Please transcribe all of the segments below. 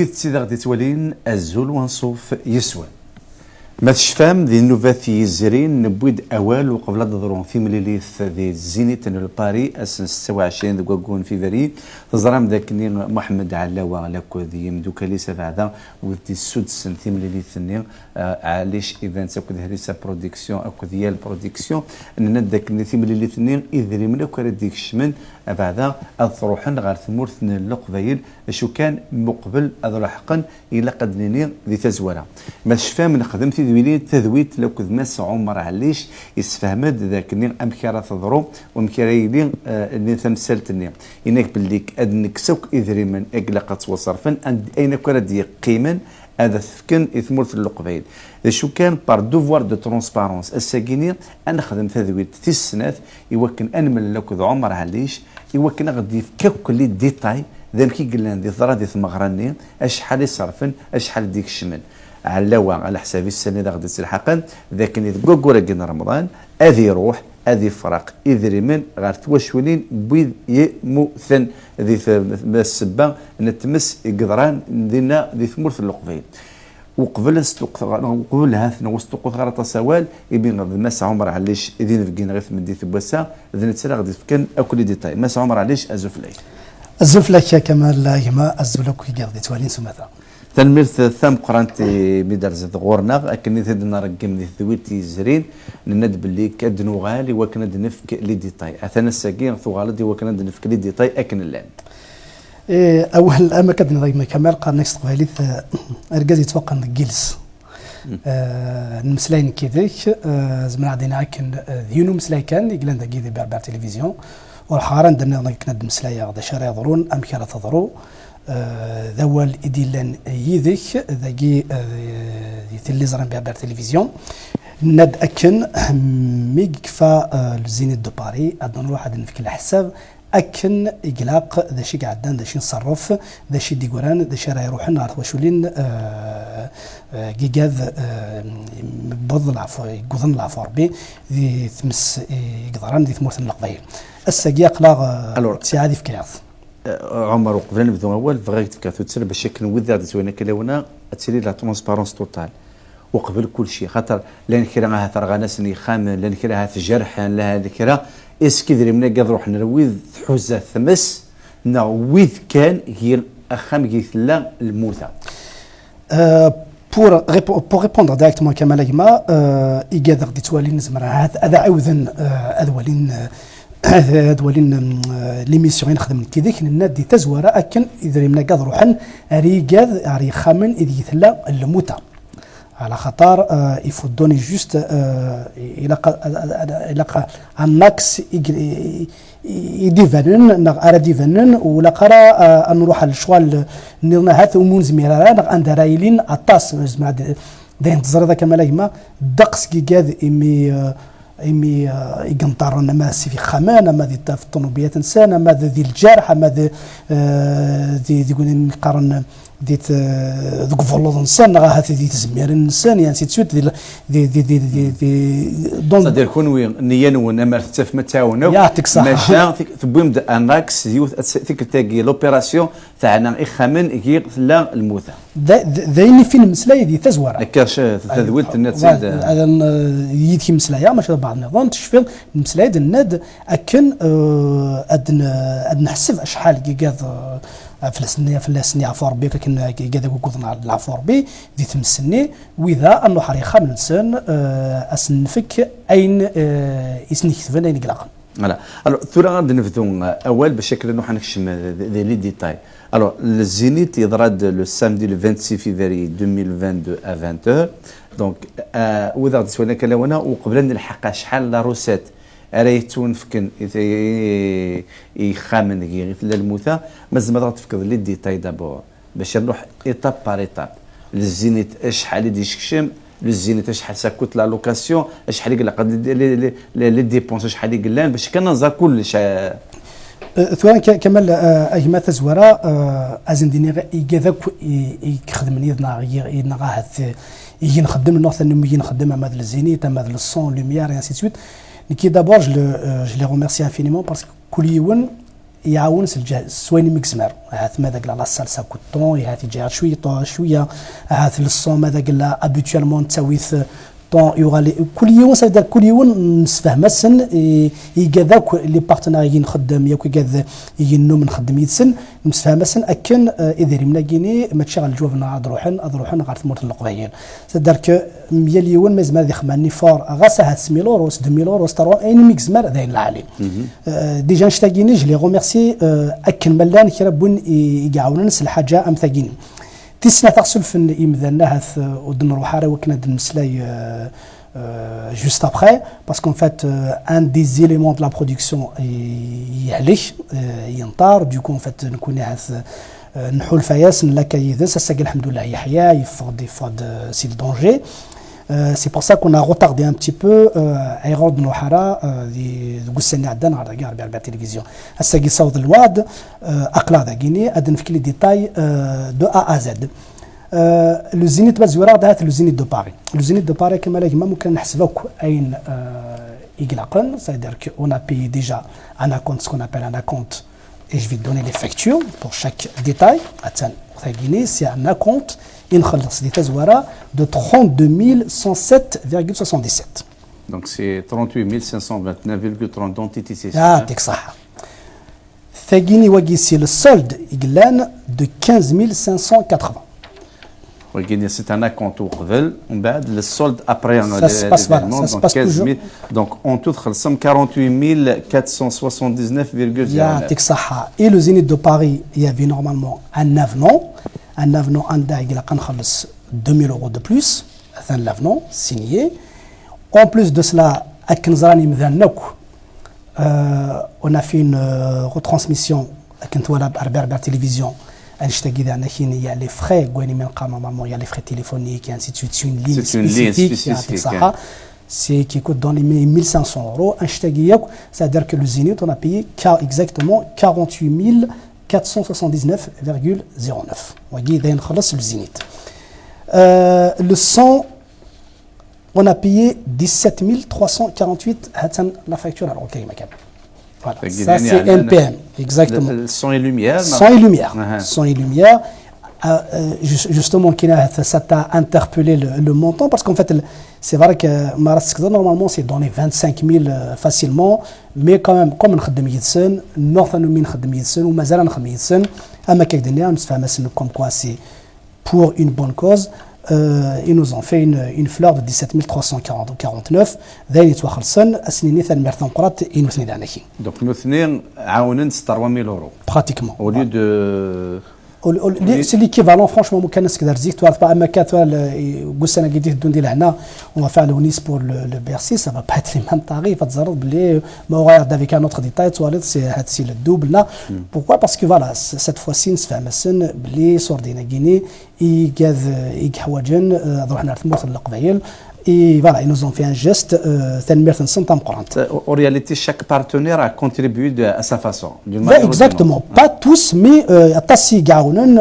ويد سيدي غادي تولين الزول ونصوف يسوى ما تشفام ذي النوفات يزرين نبويد اوال وقبل ضرون في مليليث ذي الزينيت لباري اسن 26 ذو كون فيفري تزرام ذاك محمد علاوه لاكو ذي مدوكالي سبعه وذي السدس في مليليث ني علاش ايفنت اكو هريسا برودكسيون اكو ديال برودكسيون ان ذاك في مليليث ني اذري من اكو ديك الشمن بعدا اضروحن غير ثمورث القبايل شو كان مقبل اضرحقا الى قد نيني ذي تزوره ما شفام نخدم في ذويلين تذويت لو كذ ماس عمر عليش يسفهمد ذاك النير امكاره تضرو ومكرايلين اللي تمثلتني انك بليك ادنك سوق اذري من اقلقت وصرفا اين كره قيما هذا فكن اثمرت القبايل شو كان بار دوفوار دو ترونسبارونس الساكيني انا خدم تذويت في السنات يوكن انمل لو كذ عمر عليش يوكن غادي يفكك لي ديتاي ذا كي قلنا دي ضرا دي ثمغراني اشحال يصرفن اشحال ديك الشمل علاوه على حسابي السنه ذا غادي تلحقن ذاك اللي كوكورا كين رمضان اذي يروح اذي فرق اذري من غير توشولين بيض يموثن ذي السبه نتمس قدران دينا ذي ثمورث القبيل وقبل قبلها وسطوق غير تصاوال يبين الماس عمر عليش اذين فكين غير من دي ثبوسا اذن تسرى غادي فكن اكل ديتاي ماس عمر عليش ازفلاي الزفلاك كمال يما الزفلاك كي توالين سماثا تنميرث ثم قرانتي ميدرز غورنا اكني تدنا رقم ذي ثويتي زرين ند باللي كدنو غالي وكند نفك لي ديتاي اثنا الساكين ثوالدي وكند نفك لي ديتاي اكن اللان اول اما كدنا ضيما كمال قال نكست قباليث اركاز يتوقع جيلز المسلاين كذاك زمان عندنا كان ديونو مسلاي كان يقلن ذا كيدي باربع تلفزيون والحارن درنا كند مسلايا غدا شارع يضرون ام كره تضرو ذوال إديلان يذك ذاكي يتلزرن بأبار تلفزيون ند أكن ميكفا الزينة دو باري أدن روح أدن في كل حساب أكن إقلاق ذا شي قعدان ذا شي نصرف ذا شي ديقوران ذا شي راي روحنا عرف وشولين جيجاذ بض العفو يقضن العفو ربي ذي ثمس يقدران ذي ثمورث النقضية الساقيا قلاغ تساعدي في كياث عمر وقبل نبدو اول بغيت كاثو تسرب بشكل وذا تسوينا كلاونا تسري لا ترونسبارونس توتال وقبل كل شيء خاطر لان كرا ثرغا ناس خامن لان كرا جرح لا هذا كرا اسكي دري من قاد روح نرويذ حوزه ثمس نويذ كان هي الاخام لا الموتى pour répondre directement كما لجما يقدر تتوالين زمر هذا عوذن اذولين هذولين ليميسيون نخدم كذاك النادي تزوره اكن اذا من قاد روحن ريقاد ري خامن اذ يثلا الموتى على خطر يفو دوني جوست الى الناكس يديفنن ارا ديفنن ولا قرا نروح للشوال نرنا هات ومون زميرا عند رايلين اطاس زعما داين تزرد كما ليما دقس كيكاد إمي يقنطر ما في خمان ما ذي في الطنوبيات إنسان ما ذي الجرح ما ذي يقول قارن ديت ذوك فولوض إنسان غا ذي تزمير الإنسان يعني سيتسوت ذي دون صدير كون نيان ونمر تف متاونو يعطيك الصحة ماشا تبويم انراكس يوث ثيك تاكي لوبيراسيون تاعنا اخامن غير لا الموتى ذاين فين مسلاي ذي تزوره كاش تذويت النت سيد هذا يدي مسلايا ماشي بعض النظام تشفي مسلاي الناد اكن ادن حسب شحال كيكاد فلسني عفور بي لكن كذا كوكوضنا العفور بي ذي تمسني واذا انه حريقه من انسان اسنفك اين يسني كتبنا اين قلقا فوالا الو ثورا غادي نبداو اول بشكل انه حنكشم لي ديتاي الو الزينيت يضرد لو سامدي لو 26 فيفري 2022 ا 20 دونك واذا غادي تسولنا كلاونا وقبل نلحق شحال لا روسيت ريتون فكن يخامن غير الموتى مازال ما تفكر لي ديتاي دابور باش نروح ايتاب بار ايتاب الزينيت شحال يدي يشكشم الزينيت شحال ساكوت لا لوكاسيون شحال يقلق لي ديبونس شحال يقلان باش كننظر كلش ثواني كمال اجما تزورا ازنديني يقذاك يخدم يدنا غاهت يجي نخدم نوث يجي نخدم مع هذا الزينيت مع هذا الصون لوميير اي انسي سويت كي دابور جو لي ريميرسي انفينيمون باسكو كل يوم يعاون السويني مكسمر هات ماذا قال لا سالسا كوتون هات يجي شويه شويه هات الصون ماذا قال لا ابيتوالمون تسويث طون يغالي كل يوم سيدر كل يوم نسفهم السن يقذاك لي بارتناريين نخدم ياك يقذ ينوم نخدم يتسن نسفهم السن اكن اذا رمنا كيني ما تشغل الجواب اضروحن غارت مورت القبايل سيدر ك 100 اليوم مازال هذه خماني فور غاسا هات 6000 يورو 2000 يورو 3 اين ميكس مار ذاين العالي ديجا نشتاقيني جلي غوميرسي اكن ملان كربون يقعاوننا الحاجه ام ثاقيني تسنا تغسل في إمذنا هذ ودن روحارة وكنا دنسلاي juste après parce qu'en fait un des éléments de la production يعليش ينطار du coup en fait نكون هذ نحول فياس نلاقي يذس ساق الحمد لله يحيى يفض سي الدونجي c'est pour ça qu'on a retardé un petit peu عيغود نوحارة دي قسني عدنا على رجال بالتلفزيون الساقي صوت الواد أقلا ذاقيني أدن في كل ديتاي دو A à Z لو زينيت بزورا هذا لو زينيت دو باري لو زينيت دو باري كما لاك ما ممكن نحسبوك أين يقلقن c'est-à-dire qu'on a payé déjà un acompte ce qu'on appelle un acompte et je vais te donner les factures pour chaque détail attends ذاقيني c'est un acompte ينخلص دي تزوارا de 32 107,77 donc c'est 38 529,30 d'entité c'est ça يعطيك صحة ثاقيني وقيسي السولد يقلان de 15 580 وقيني c'est un acompte وقبل ومن بعد le solde après ça se passe voilà ça se passe toujours donc en tout خلصم 48 479,09 يعطيك صحة et le Zénith de Paris il y avait normalement un avenant عندها يقلق نخلص 2000 euros de plus هذا l'avenant signé en plus de cela أكن زراني مذنك on a fait une retransmission كنت ولا بأربع télévision أنشتاقي ذا نحين يا les frais قواني من قام normalement يا les frais téléphoniques et ainsi de suite c'est une ligne spécifique يعطيك صحة c'est qui coûte dans les 1500 euros أنشتاقي c'est-à-dire que le Zénith on a payé exactement 48 479,09 وقي ذا نخلص le Zénith le son on a payé 17 348 هاتن la facture alors ok ما كان voilà ça c'est NPM exactement son et lumière son et lumière justement ça t'a interpellé le montant parce qu'en fait c'est vrai que normalement c'est dans les 25 000 facilement mais quand même comme نخدم يدسن نوثن من نخدم يدسن ومازال نخدم يدسن اما كيك دنيا نتفاهم comme quoi c'est pour une bonne cause ils nous ont fait une fleur de 17 349 ذا يتوخلصن اسنيني ثان مرثن قرات ينوثني دانكي donc نوثنين عاونن 3000 euros pratiquement au lieu de c'est l'équivalent franchement ممكن الناس كذا رزيك تعرف بقى اما كات قلنا قيديه الدون ديال هنا on va faire le Nice pour le Bercy ça va pas être les mêmes tarifs تزرد بلي ما regarde avec un autre détail toilette c'est هاد سي le double là pourquoi parce que voilà cette fois-ci نسفهم السن بلي صوردينا كيني يحواجن روحنا نرثموت القبايل et voilà ils nous ont fait un geste en réalité chaque partenaire a contribué à sa façon exactement pas tous mais atassi gaounen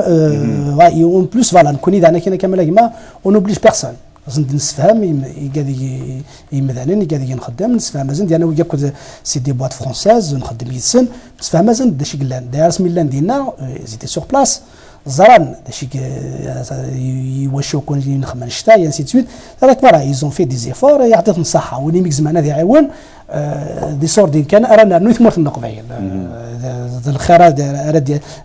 en plus voilà نكوني دانا كاين كما on n'oblige personne زند نسفهم يقاد يمذانين يقاد ينخدم نسفهم زند انا وياك سي دي بواط فرونسيز نخدم يسن نسفهم زند داشي قلان داير اسمي لان دينا زيتي سور بلاس زران داشي يواشو كون نخمم نشتا انسي تسويت هذاك مرة ils ont fait des efforts يعطيهم الصحة ولي ميكس معنا ذي عيون دي صور دين كان ارانا نثمر النقبيل الخير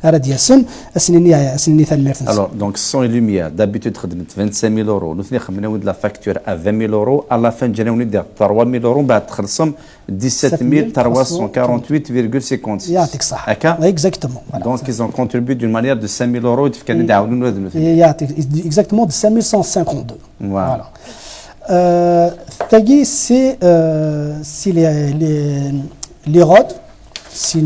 راد ياسن اسنيني ثان ميرتن alors donc son et lumière d'habitude خدمت 25000 euros نثني خمنا ود لا فاكتور à 20000 euros à la fin جانا ندير 3000 euros بعد تخلصهم 17348,56 يعطيك صح exactement donc ils ont contribué d'une manière de 5000 euros كان يدعونوا هذا يعطيك exactement de 5152 voilà Tagui, c'est les rods. C'est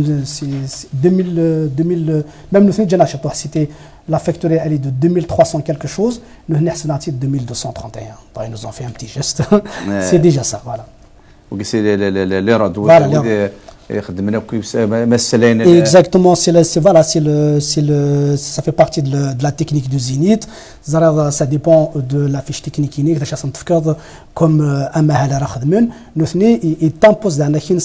2000, même nous déjà c'était la factory elle est de 2300 quelque chose. Nous avons de 2231. Ils nous ont fait un petit geste. C'est déjà ça, voilà. Ok, c'est les rods. Voilà, يخدمنا مثلا. Exactement, voilà, ça fait partie de la technique du Zénith. Ça dépend de la fiche technique unique. Comme un mahala rakhdmen, il t'impose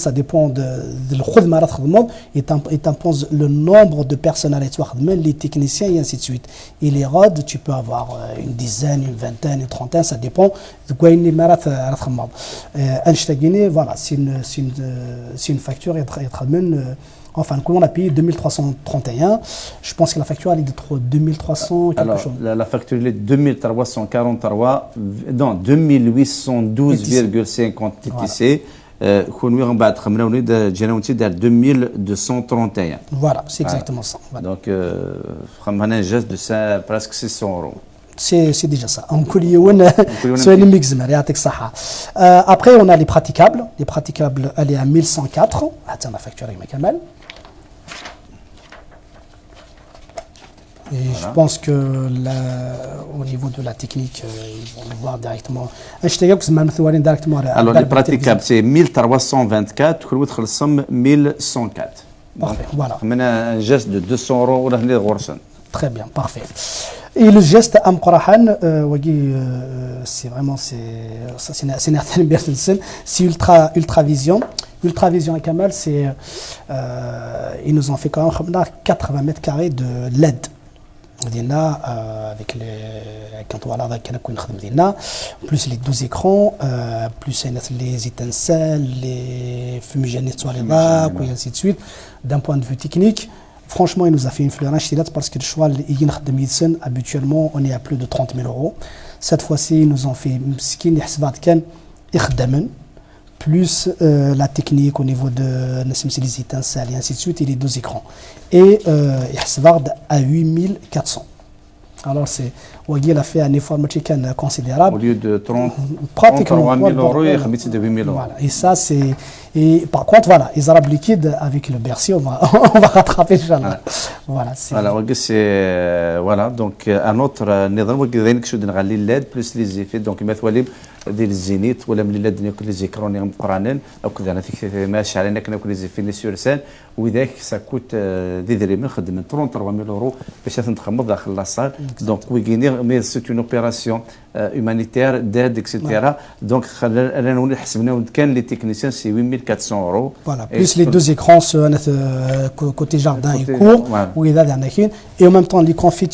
ça dépend de l'khudma rakhdmen, il t'impose le nombre de personnalités rakhdmen, les techniciens et ainsi de suite. Et les rods, tu peux avoir une dizaine, une vingtaine, une trentaine, ça dépend de quoi il est rakhdmen. Voilà, c'est une facture enfin, on a payé 2331. Je pense que la facture elle est de 2300 quelque alors, chose. La facture est de 2343, non, 2812,50 TTC. Voilà, c'est exactement ça. Voilà. Donc, on a un geste de ça, presque 600 €. C'est déjà ça. Après, on a les praticables. Les praticables, elle est à 1104. Attends, la facture avec ma camel. Et je pense que au niveau de la technique, ils vont le voir directement. Alors, les praticables, c'est 1324, 1104. Parfait, voilà. On a un geste de 200 €. Très bien, parfait. Et le geste Amqarahan, c'est vraiment, c'est ultravision. Ultravision et Kamal, ils nous ont fait quand même 80 mètres carrés de LED. Avec plus les 12 écrans, plus les étincelles, les fumigènes et ainsi de suite. D'un point de vue technique, franchement, il nous a fait une fleur parce que le choix de médecine, habituellement, on est à plus de 30 000 €. Cette fois-ci, ils nous ont fait plus la technique au niveau de les étincelles et ainsi de suite, et les 12 écrans. Et à 8400. Alors, il a fait un effort considérable. Au lieu de 33 000 €, il a mis de 8 000 €. Voilà. Et ça, c'est. Et par contre, voilà, les arabes liquides avec le Bercy, on va rattraper, Inch'Allah. Voilà. Voilà, donc un autre LED plus les effets. Donc, ديال الزينيت ولا ملي لاد ناكل لي زيكروني مقرانين او كذا انا فيك ماشي علينا كناكل لي زيفيني سورسان وذاك ساكوت دي دريمين خدمن 33 000 € باش تنخمض داخل لاصال دونك ويغيني مي سي اون اوبيراسيون humanitaire d'aide etc. Donc انا حسبنا كان لي تكنيسيان سي 8400 €. Voilà, plus les deux écrans côté jardin et cours et en même temps l'écran fit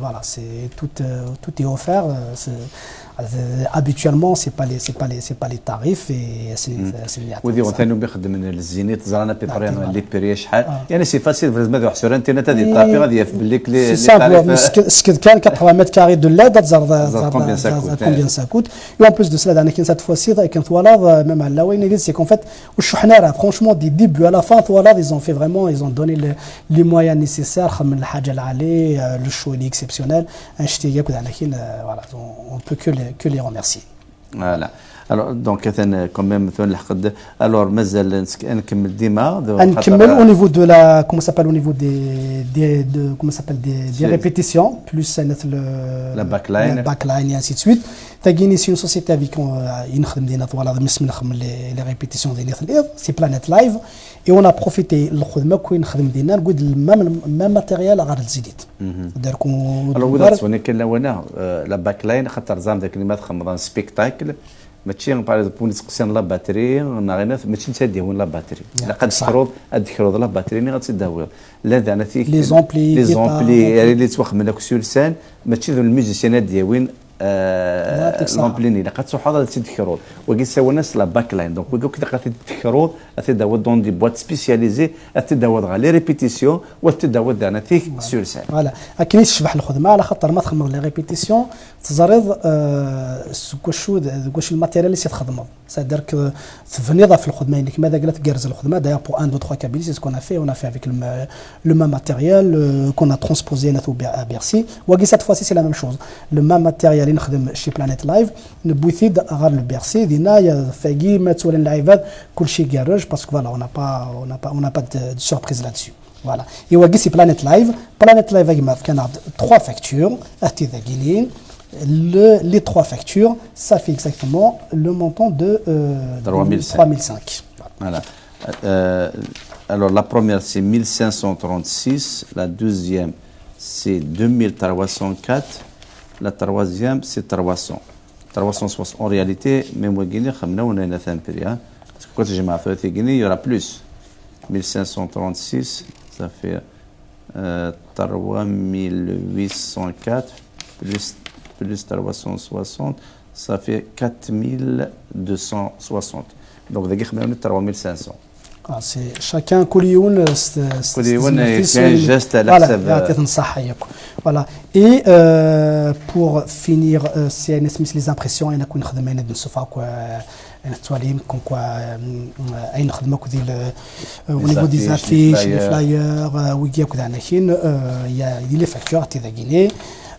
voilà, c'est tout est offert. Habituellement c'est pas les tarifs et c'est ودي غثاني بيخدم من الزينيت زرانا بيبريان لي بري شحال يعني سي فاسيل فريز ما حسور انت تادي طابي غادي يفبل لك لي سكد كان 80 متر كاري دو لاد زاد كومبيان سا كوت et en plus de cela كاين cette fois-ci كان ثوالاد même على وين c'est qu'en fait والشحنه franchement du début à la fin ثوالاد ils ont donné les moyens nécessaires خمن الحاجه العاليه le show est exceptionnel اشتي voilà on peut que les remercier. Voilà. Alors, donc, quand même, alors, مازال نكمل ديما. Au niveau de la, comment s'appelle, au niveau des répétitions, plus la backline et ainsi de suite. T'as gagné une société avec les répétitions c'est Planet Live et on a profité le même matériel à Zénith. Alors, vous avez la backline, خاطر زعما ذاك اللي ما تخمضان سبيكتاكل ماشي نباريز بوني تقسم لا باتري نغينا ماشي تديون لا باتري لقد تخرج ادخروا لا باتري ني غتداوي لا انا فيك لي زومبلي اللي توخم منك سولسان ماشي ذو الميوزيسيانات ديالوين لامبليني لقد صحاب تذكروا وكي سوا ناس لا باك لاين دونك وكي كذا تذكروا تداو دون دي بوات سبيسياليزي تداو غا لي ريبيتيسيون وتداو دانا فيك سولسان فوالا اكيد تشبح الخدمه على خاطر ما تخمم لي ريبيتيسيون تزرد واش الماتيريال اللي تخدموا c'est-à-dire تفنيض في الخدمه انك ماذا قالت كارز الخدمه داير بو 1 2 3 كابيل سي سكون افي اون افي افيك لو ميم ماتيريال كون ا ترانسبوزي ناتو ا بيرسي وكي سات فواسي سي لا ميم شوز لو ميم ماتيريال اللي نخدم شي بلانيت لايف نبوثيد غير لو بيرسي دينا يا فاقي ما تولي اللايفات كلشي كارج باسكو فوالا اون با دو سوربريز لادسو فوالا ايوا كي سي بلانيت لايف كان 3 فاكتور اختي ذاكيلين les 3 factures, ça fait exactement le montant de 3005. Voilà. Alors la première c'est 1536, la deuxième c'est 2304, la troisième c'est 300. 360 en réalité, même au Guinée, on a parce que quand j'ai ma feuille Guinée, il y aura plus. 1536, ça fait 3804 plus 360, ça fait 4260. Donc, on a 3500. C'est chacun كل geste à l'accepter. Voilà. Et pour finir, c'est les impressions, il y a une خدمة نشوفها نتواليم كون كوا اي نخدموا كذي au niveau des affiches les flyers ويجي كذا هنا كاين يا لي فاكتور تي Guinée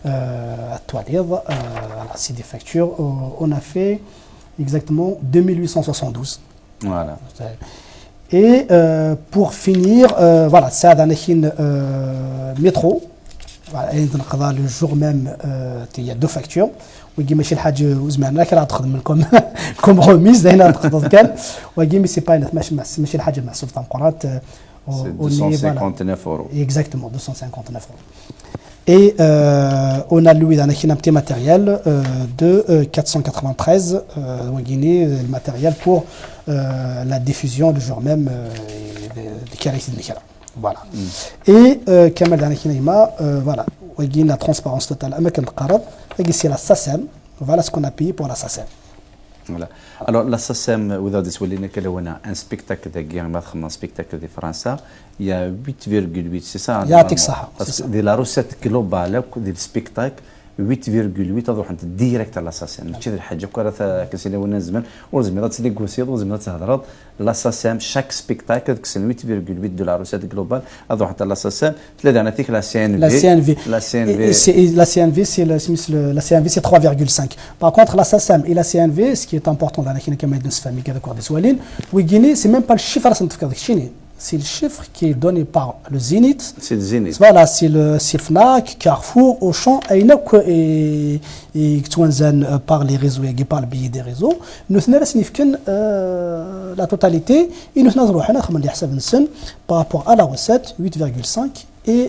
التواليض c'est des factures on a fait exactement 2872. Voilà. Et pour finir, voilà, ça a donné métro. Voilà, le jour même, il y a 2 factures. ويجي ماشي الحاجه وزماننا كي راه تخدم منكم كوم روميز هنا تخدم كان ويجي مي سي با ماشي الحاجه محسوب تاع قرات 259 euros. Exactement, 259 euros. Et on a loué un petit matériel de 493 en Guinée, le matériel pour la diffusion le jour même des caractères de Mikala. Voilà. Et Kamal Danakinaïma, voilà, la transparence totale. C'est la SACEM, voilà ce qu'on a payé pour la SACEM. Voilà. Alors la SACEM, vous avez dit qu'il y a un spectacle de Guillermo, un spectacle de France, il y a 8,8, c'est ça? Il y a ça. Parce que la recette globale du spectacle, 8,8 تروح انت ديريكت على لاساسام ماشي هذه الحاجه كره كنسينا وانا زمان ولازم تنيغوسيي ولازم تهضر لاساسام شاك سبيكتاكل كسن 8,8 دو لا روسيت جلوبال تروح حتى لاساسام ثلاثه انا تيك لا سي ان في la CNV c'est 3,5. Par contre la SACEM et la CNV ce qui est important dans la كما نسفهم كذا كوع ديسوالين ويغيني c'est même pas le chiffre راس نتفكر داك الشيء c'est le chiffre qui est donné par le Zénith. C'est le Zénith. Voilà, c'est le Fnac, Carrefour, Auchan, et par les réseaux, et par le billet des réseaux. Nous avons la totalité, et nous avons par rapport à la recette, 8,5 et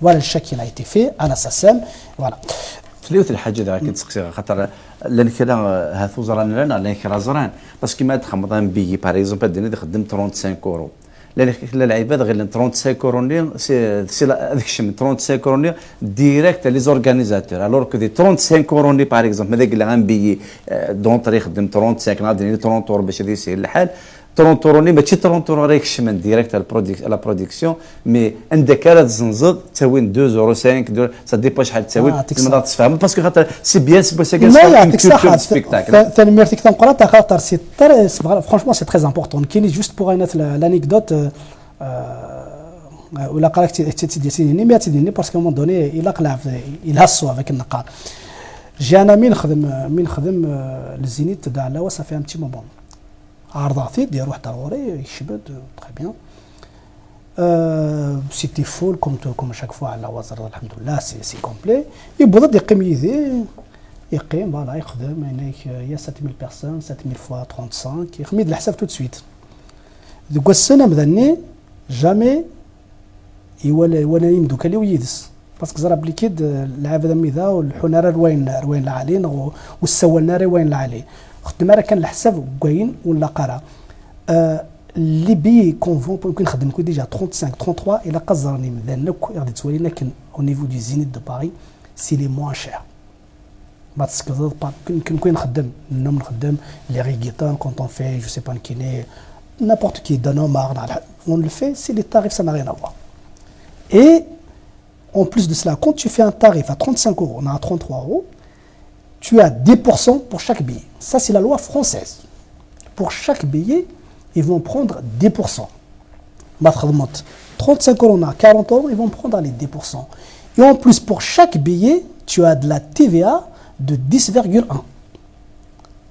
voilà le chèque qui a été fait à la SACEM. Voilà. تليوث الحاجه ذاك تسقسي خاطر لان كذا هاثو زران لنا لان كرا زران باسكو ما تخمضان بيي باغ اكزومبل ديني خدم 35 اورو لان العباد غير 35 اورو سي هذاك الشيء من 35 اورو ديريكت لي زورغانيزاتور الوغ كو دي 35 اورو باغ اكزومبل هذاك اللي غنبيي دونطري خدم 35 ناضي 30 اورو باش يسهل الحال 30 اورو ماشي 30 اورو راك الشمن ديريكت على برودكسيون مي عندك راه تزنزد تساوي 2 اورو 5 دولار سا ديبا شحال تساوي تقدر تفهم باسكو خاطر سي بيان سي بس لا يعطيك الصحه ثاني ميرتيك تنقرا خاطر سي فرانشمون سي تري امبورطون كاين جوست بوغ لانيكدوت ولا قراك تيديني ما تيديني باسكو مون دوني الى قلع يلهصوا هذاك النقار جي انا من خدم للزينيت تاع لا صافي ان بتي مومون عرضاتي ديال روح ضروري يشبد تري بيان سيتي فول كوم شاك فوا على وزر الحمد لله سي كومبلي يبغى يقيم يقيم فوالا يخدم هناك يا 7000 بيرسون 7000 فوا 35 يخميد الحساب تو سويت دوك السنه مذني جامي ولا يمدو كالي ويدس باسكو زرا بليكيد العباد ميدا والحناره روين العالين والسوالنا روين العالي خدم راه كان الحساب كاين ولا قرا اللي بي كونفون ممكن نخدم كو ديجا 35 33 الى قزرني مذنك غادي تولي لكن او نيفو دو زينيت دو باري سي لي موان شير باسكو كون نخدم نخدم لي ريغيتان كونت اون في جو سي با نكيني n'importe qui donne un marre on le fait c'est les tarifs ça n'a rien à voir et en plus de cela quand tu fais un tarif à 35 euros on a à 33 euros tu as 10% pour chaque billet. Ça, c'est la loi française. Pour chaque billet, ils vont prendre 10%. 35 euros, on a 40 euros, ils vont prendre les 10%. Et en plus, pour chaque billet, tu as de la TVA de 10,1.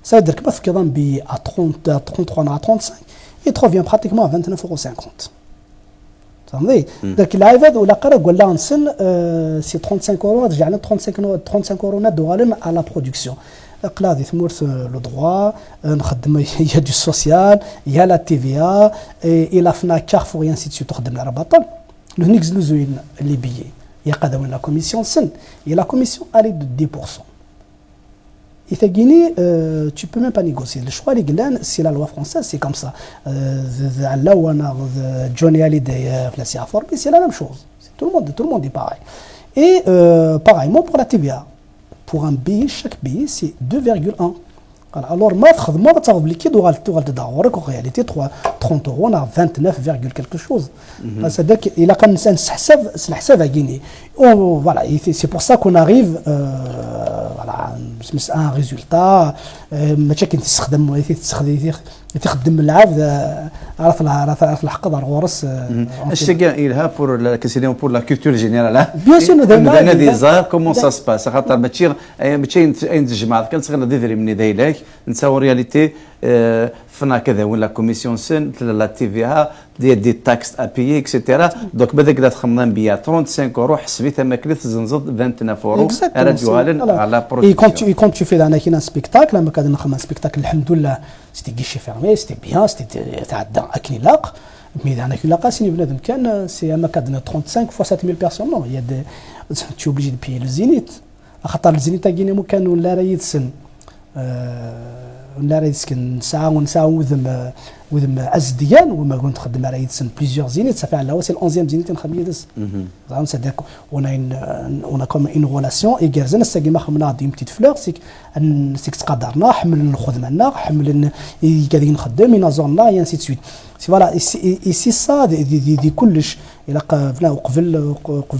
Ça veut dire que parce qu'il y a un billet à 33, on a à 35, il te revient pratiquement à 29,50 euros. فهمتي داك اللاعب هذا ولا قرا قال لها نسن سي 35 اورو رجع لنا 35 اورو دوالين على لا برودكسيون قلا هذه ثمورث لو دروا نخدم يا دو سوسيال يا لا تي في ا الى فنا كارفور يان سي تخدم على بطل نكزلو زوين لي بيي يا قدا وين لا كوميسيون سن يا لا كوميسيون الي دو 10%. Et Guinée, tu peux même pas négocier. Le choix légal, c'est la loi française, c'est comme ça. Là où on a Johnny Hallyday, c'est la même chose. Tout le monde est pareil. Et pareillement pour la TVA. Pour un billet, chaque billet, c'est 2,1. Alors, moi, je vais obliger en réalité 30 euros, on a 29, quelque chose. C'est-à-dire qu'il a quand même un Guinée. Voilà, c'est pour ça qu'on arrive à un résultat. تخدم العبد عرف الحق دار غورس الشيء إلها pour la culture générale. Bien sûr, nous des arts comment ça se passe خاطر ماشي نتجمع كان صغير ديري مني دايلاك نساو رياليتي فنا كذا ولا كوميسيون سن لا تي في ها دي تاكس ابيي اكسيتيرا دونك بداك دا تخمم بيا 35 اورو حسبي ثما كليت زنزد 29 اورو راديوال على برودكسيون. Et quand tu fais un spectacle, لما كان نخدم un spectacle الحمد لله c'était guichet fermé, c'était bien, c'était تعدى اكنيلاق مي انا كنلاقا سيني بنادم كان سي اما كان 35 fois 7000 personnes non il y a des tu es obligé de payer le zénith خاطر الزينيت تاع كينيا كان ولا راه يتسن ولا راه يسكن ساعه وذم ازديان وما كنت نخدم راه يتسن بليزيور زينيت صافي على هو سي 11e زينيت نخدم يدس زعما سادك اون كوم اون ريلاسيون اي غيرزنا ساكي خمنا دي بتيت فلور سيك تقدرنا حمل ناخذ منا حمل قاعدين نخدم ينازورنا يان سي سويت سي فوالا اي سي سا دي كلش الا قبل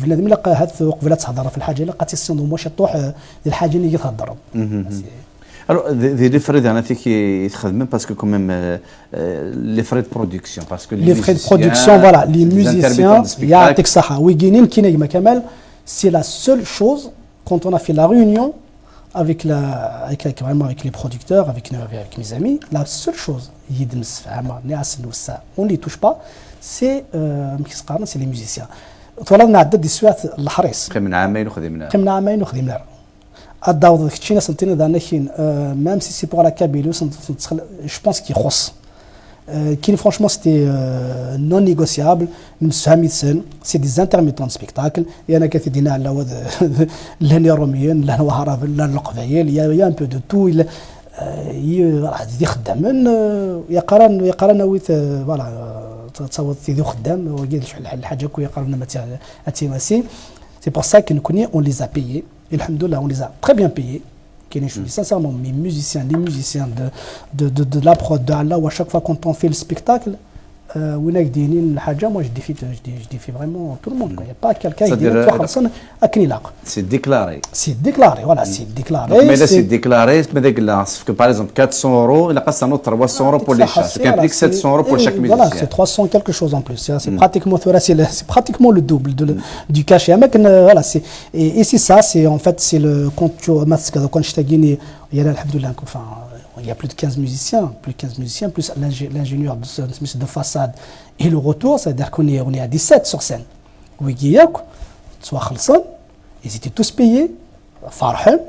نادم الا قبل تهضر في الحاجه الا لقيتي السندو واش طوح ديال الحاجه اللي تهضر. Alors, les frais d'analyse qui travaillent parce que quand même les frais de production, parce que les frais de production, voilà, les musiciens, il y a Texaha, oui, Guinée, Kinegma Kamel, c'est la seule chose quand on a fait la réunion avec les producteurs, avec mes amis, la seule chose, on ne les touche pas, c'est les musiciens. Voilà, on a des suites الحريص. قمنا عامين وخدمنا. قمنا عامين وخدمنا. الدعوة كتشينا سنتين داناكين ميم سي سي بور لا كابيلو جو بونس كي يخص كاين فرانشمون سيتي نون نيغوسيابل من سهامي سن سي دي انترميتون سبيكتاكل انا كثيدينا على ود لهنا روميين لهنا وهراب لهنا القبايل يا ان بو دو تو يدي خدامن يقرن ويت فوالا تصاوب تيدي خدام وقيل الحاجه كو يقرن اتيماسي سي بور سا كنكوني اون لي ا بايي. Et alhamdoulilah, on les a très bien payés. Je dis sincèrement, les musiciens de la prod de Allah, où à chaque fois quand on fait le spectacle, moi je défie vraiment tout le monde. Il n'y a pas quelqu'un qui dit c'est déclaré. C'est déclaré, voilà, c'est déclaré. Donc, mais là c'est déclaré, que par exemple 400 euros, il a pas un autre 300 euros pour les chats. Ce qui implique 700 euros pour chaque musicien. Voilà, c'est 300 quelque chose en plus. C'est pratiquement le double du cachet. Voilà, et c'est ça, c'est en fait, c'est le quand je t'ai gagné, il y a alhamdoulilah, enfin. Il y a plus de 15 musiciens, plus l'ingénieur de façade et le retour, c'est-à-dire qu'on est à 17 sur scène. Ils étaient tous payés, farhan,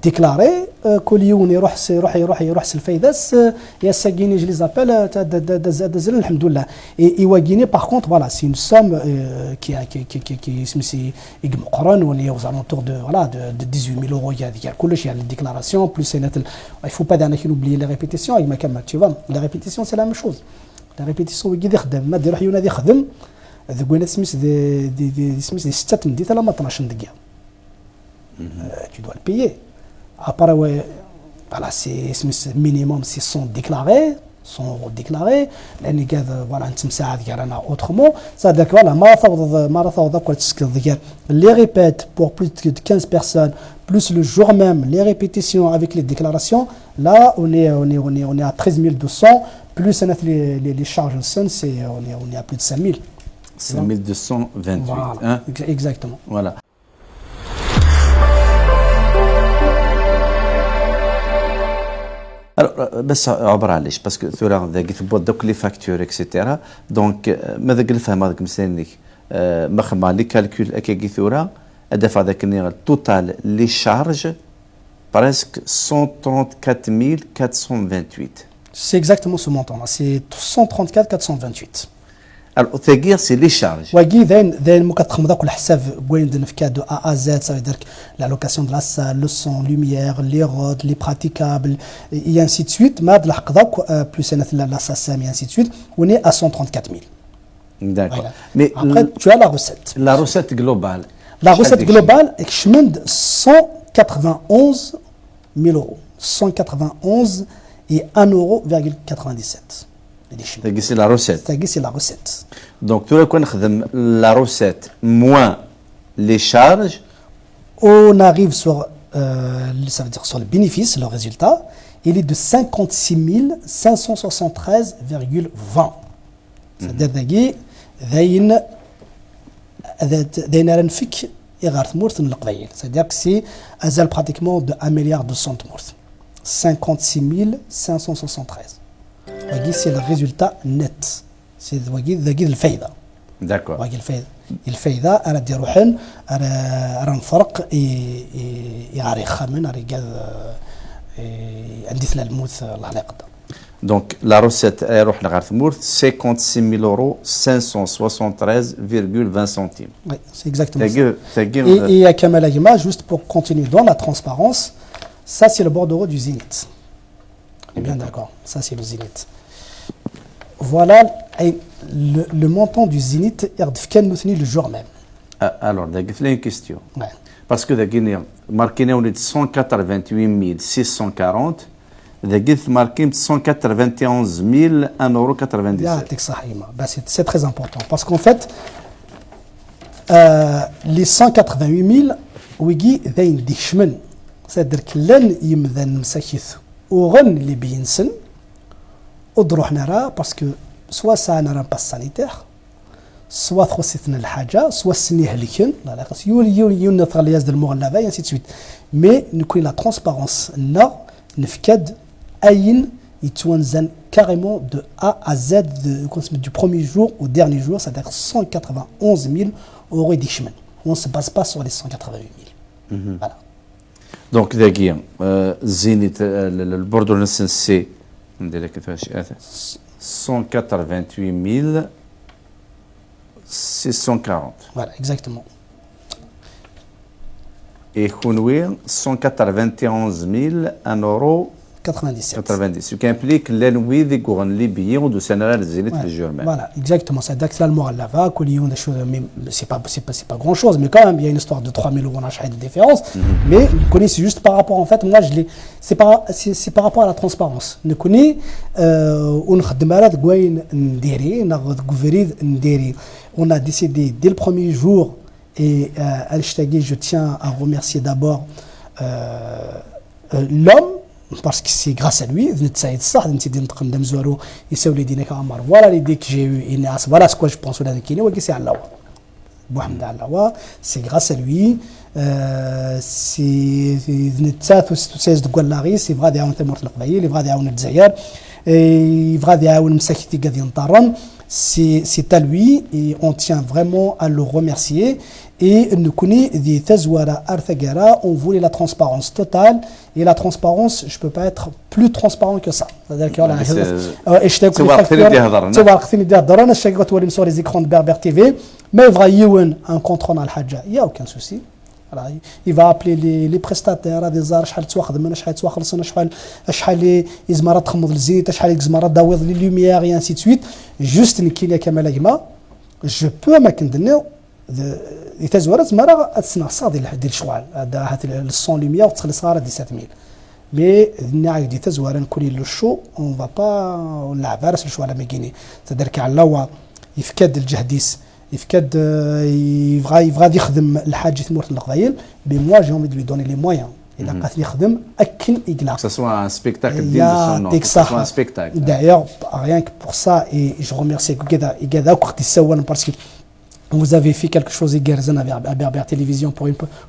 déclarés, كل يروح الفايداس يا ساكيني je les appelle دازل الحمد لله. Et Guinée par contre voilà c'est une somme qui مقرن واللي aux alentours de 18 000 euros. Il y a كلش يعني déclaration plus il faut pas oublier les répétitions avec ma camarade tu vois les répétitions c'est la même chose. La répétition ويجي يخدم ما يروح ينادي يخدم ذوينا سميت دي 6 مديت لا 12 دقيقه tu dois le payer. Après, voilà, c'est minimum 600 déclarés, 100 euros déclarés. Les gars, voilà, autrement. C'est-à-dire que voilà, les répètes pour plus de 15 personnes, plus le jour même, les répétitions avec les déclarations, là, on est à 13 200, plus les charges en scène, on est à plus de 5 000. 5 228. Voilà, hein? Exactement. Voilà. بس عبر علاش باسكو ثورا ذاك ثبوت دوك لي فاكتور اكسيتيرا دونك ماذا الفهم هذاك مسالني مخما لي كالكول اكاكي ثورا دفع ذاك التوتال لي شارج presque 134 428. C'est exactement ce montant-là, c'est 134 428. Alors, c'est les charges. وكي ذاين ممكن تخمم كل حساب وين دنفكا دو ا زد ça veut dire la location de la salle, le son, lumière, les routes, les praticables et ainsi de suite. ما هاد الحق ذاك plus la SACEM et ainsi de suite, on est à 134 000. D'accord. Voilà. Mais après tu as la recette. La recette globale. La recette globale est 191 000 euros. 191 et 1,97 €. C'est la recette. C'est la recette. Donc, tu as la recette moins les charges. On arrive sur, ça veut dire sur le bénéfice, le résultat, il est de 56 573,20. C'est-à-dire c'est-à-dire que c'est pratiquement de 1 milliard 200 morts. 56 573. C'est le résultat net. C'est le faïda. D'accord. الفايدة أنا دي روحن أنا نفرق يعري خامن أنا قال عندي ثلاث الموت الله لا يقدر. Donc la recette est روح لغارث مورث 56 000 euros 573,20 centimes. Oui, c'est exactement ça. Et à Kamal Agima, juste pour continuer dans la transparence, ça c'est le bordereau du Zénith. On est bien d'accord, ça c'est le Zénith. Voilà le montant du Zénith le jour même. Alors, il y a une question. Ouais. Parce que marqué 188 640, marqué 191 197. C'est très important. Parce qu'en fait, les 188 000, c'est-à-dire que l'un يمذن مساكيث وغن اللي بينسن ودروح نرى parce que soit ça نرى باس sanitaire soit خصتنا الحاجه soit سني هلكن لا خاص يوليو نتغلياز ديال المغلبه ainsi de suite mais نكون la transparence نفكد اين يتوانزن carrément de A à Z du premier jour au dernier jour, c'est-à-dire 191 000 euros d'Ichman. On ne se base pas sur les 188 000. Voilà. Donc, Zénith, le bordereau c'est 188 640. Voilà, exactement. Et Khounoui, 191 1 euro 97. Ce qui implique l'ennui des gouvernements libyens de Sénégal Zénith le jour même. Voilà, exactement. C'est d'accès le moral là-bas, c'est pas grand chose, mais quand même, il y a une histoire de 3 000 euros de différence. Mais vous connaissez juste par rapport, en fait, moi je l'ai, c'est par rapport à la transparence. Nous connaissons, on a décidé dès le premier jour, et je tiens à remercier d'abord l'homme, parce que c'est grâce à lui, voilà l'idée que j'ai eue, voilà ce que je pense, c'est Allah. C'est grâce à lui, c'est à lui et on tient vraiment à le remercier. Et nous connaissons des Tazwara Arthagara, on voulait la transparence totale. Et la transparence, je ne peux pas être plus transparent que ça. C'est-à-dire que sur les écrans de Berber TV, mais il va y avoir un contrôle à l'Hadja, il n'y a aucun souci. Il va appeler les prestataires des arts, les lumières et ainsi de suite. Juste une je peux m'accorder يتزورت مرة أتصنع صادي ديال الشوال هذا الصون لوميير وتخلي صغار 17000 مي النعاق دي تزوار نكوني لو شو اون فا با نلعب راس الشوال ماكيني تدرك على هو يفكد الجهديس يفكد يبغى يخدم الحاج ثمورت القبايل بي موا جي اونفي دو لي دوني لي مويان الا قاتل يخدم اكل يقلع que ce soit un spectacle digne de son nom, que ce soit un spectacle. D'ailleurs rien que pour ça et je remercie كذا وقت يسوون parce que Vous avez fait quelque chose de Gerzen à Berbère Télévision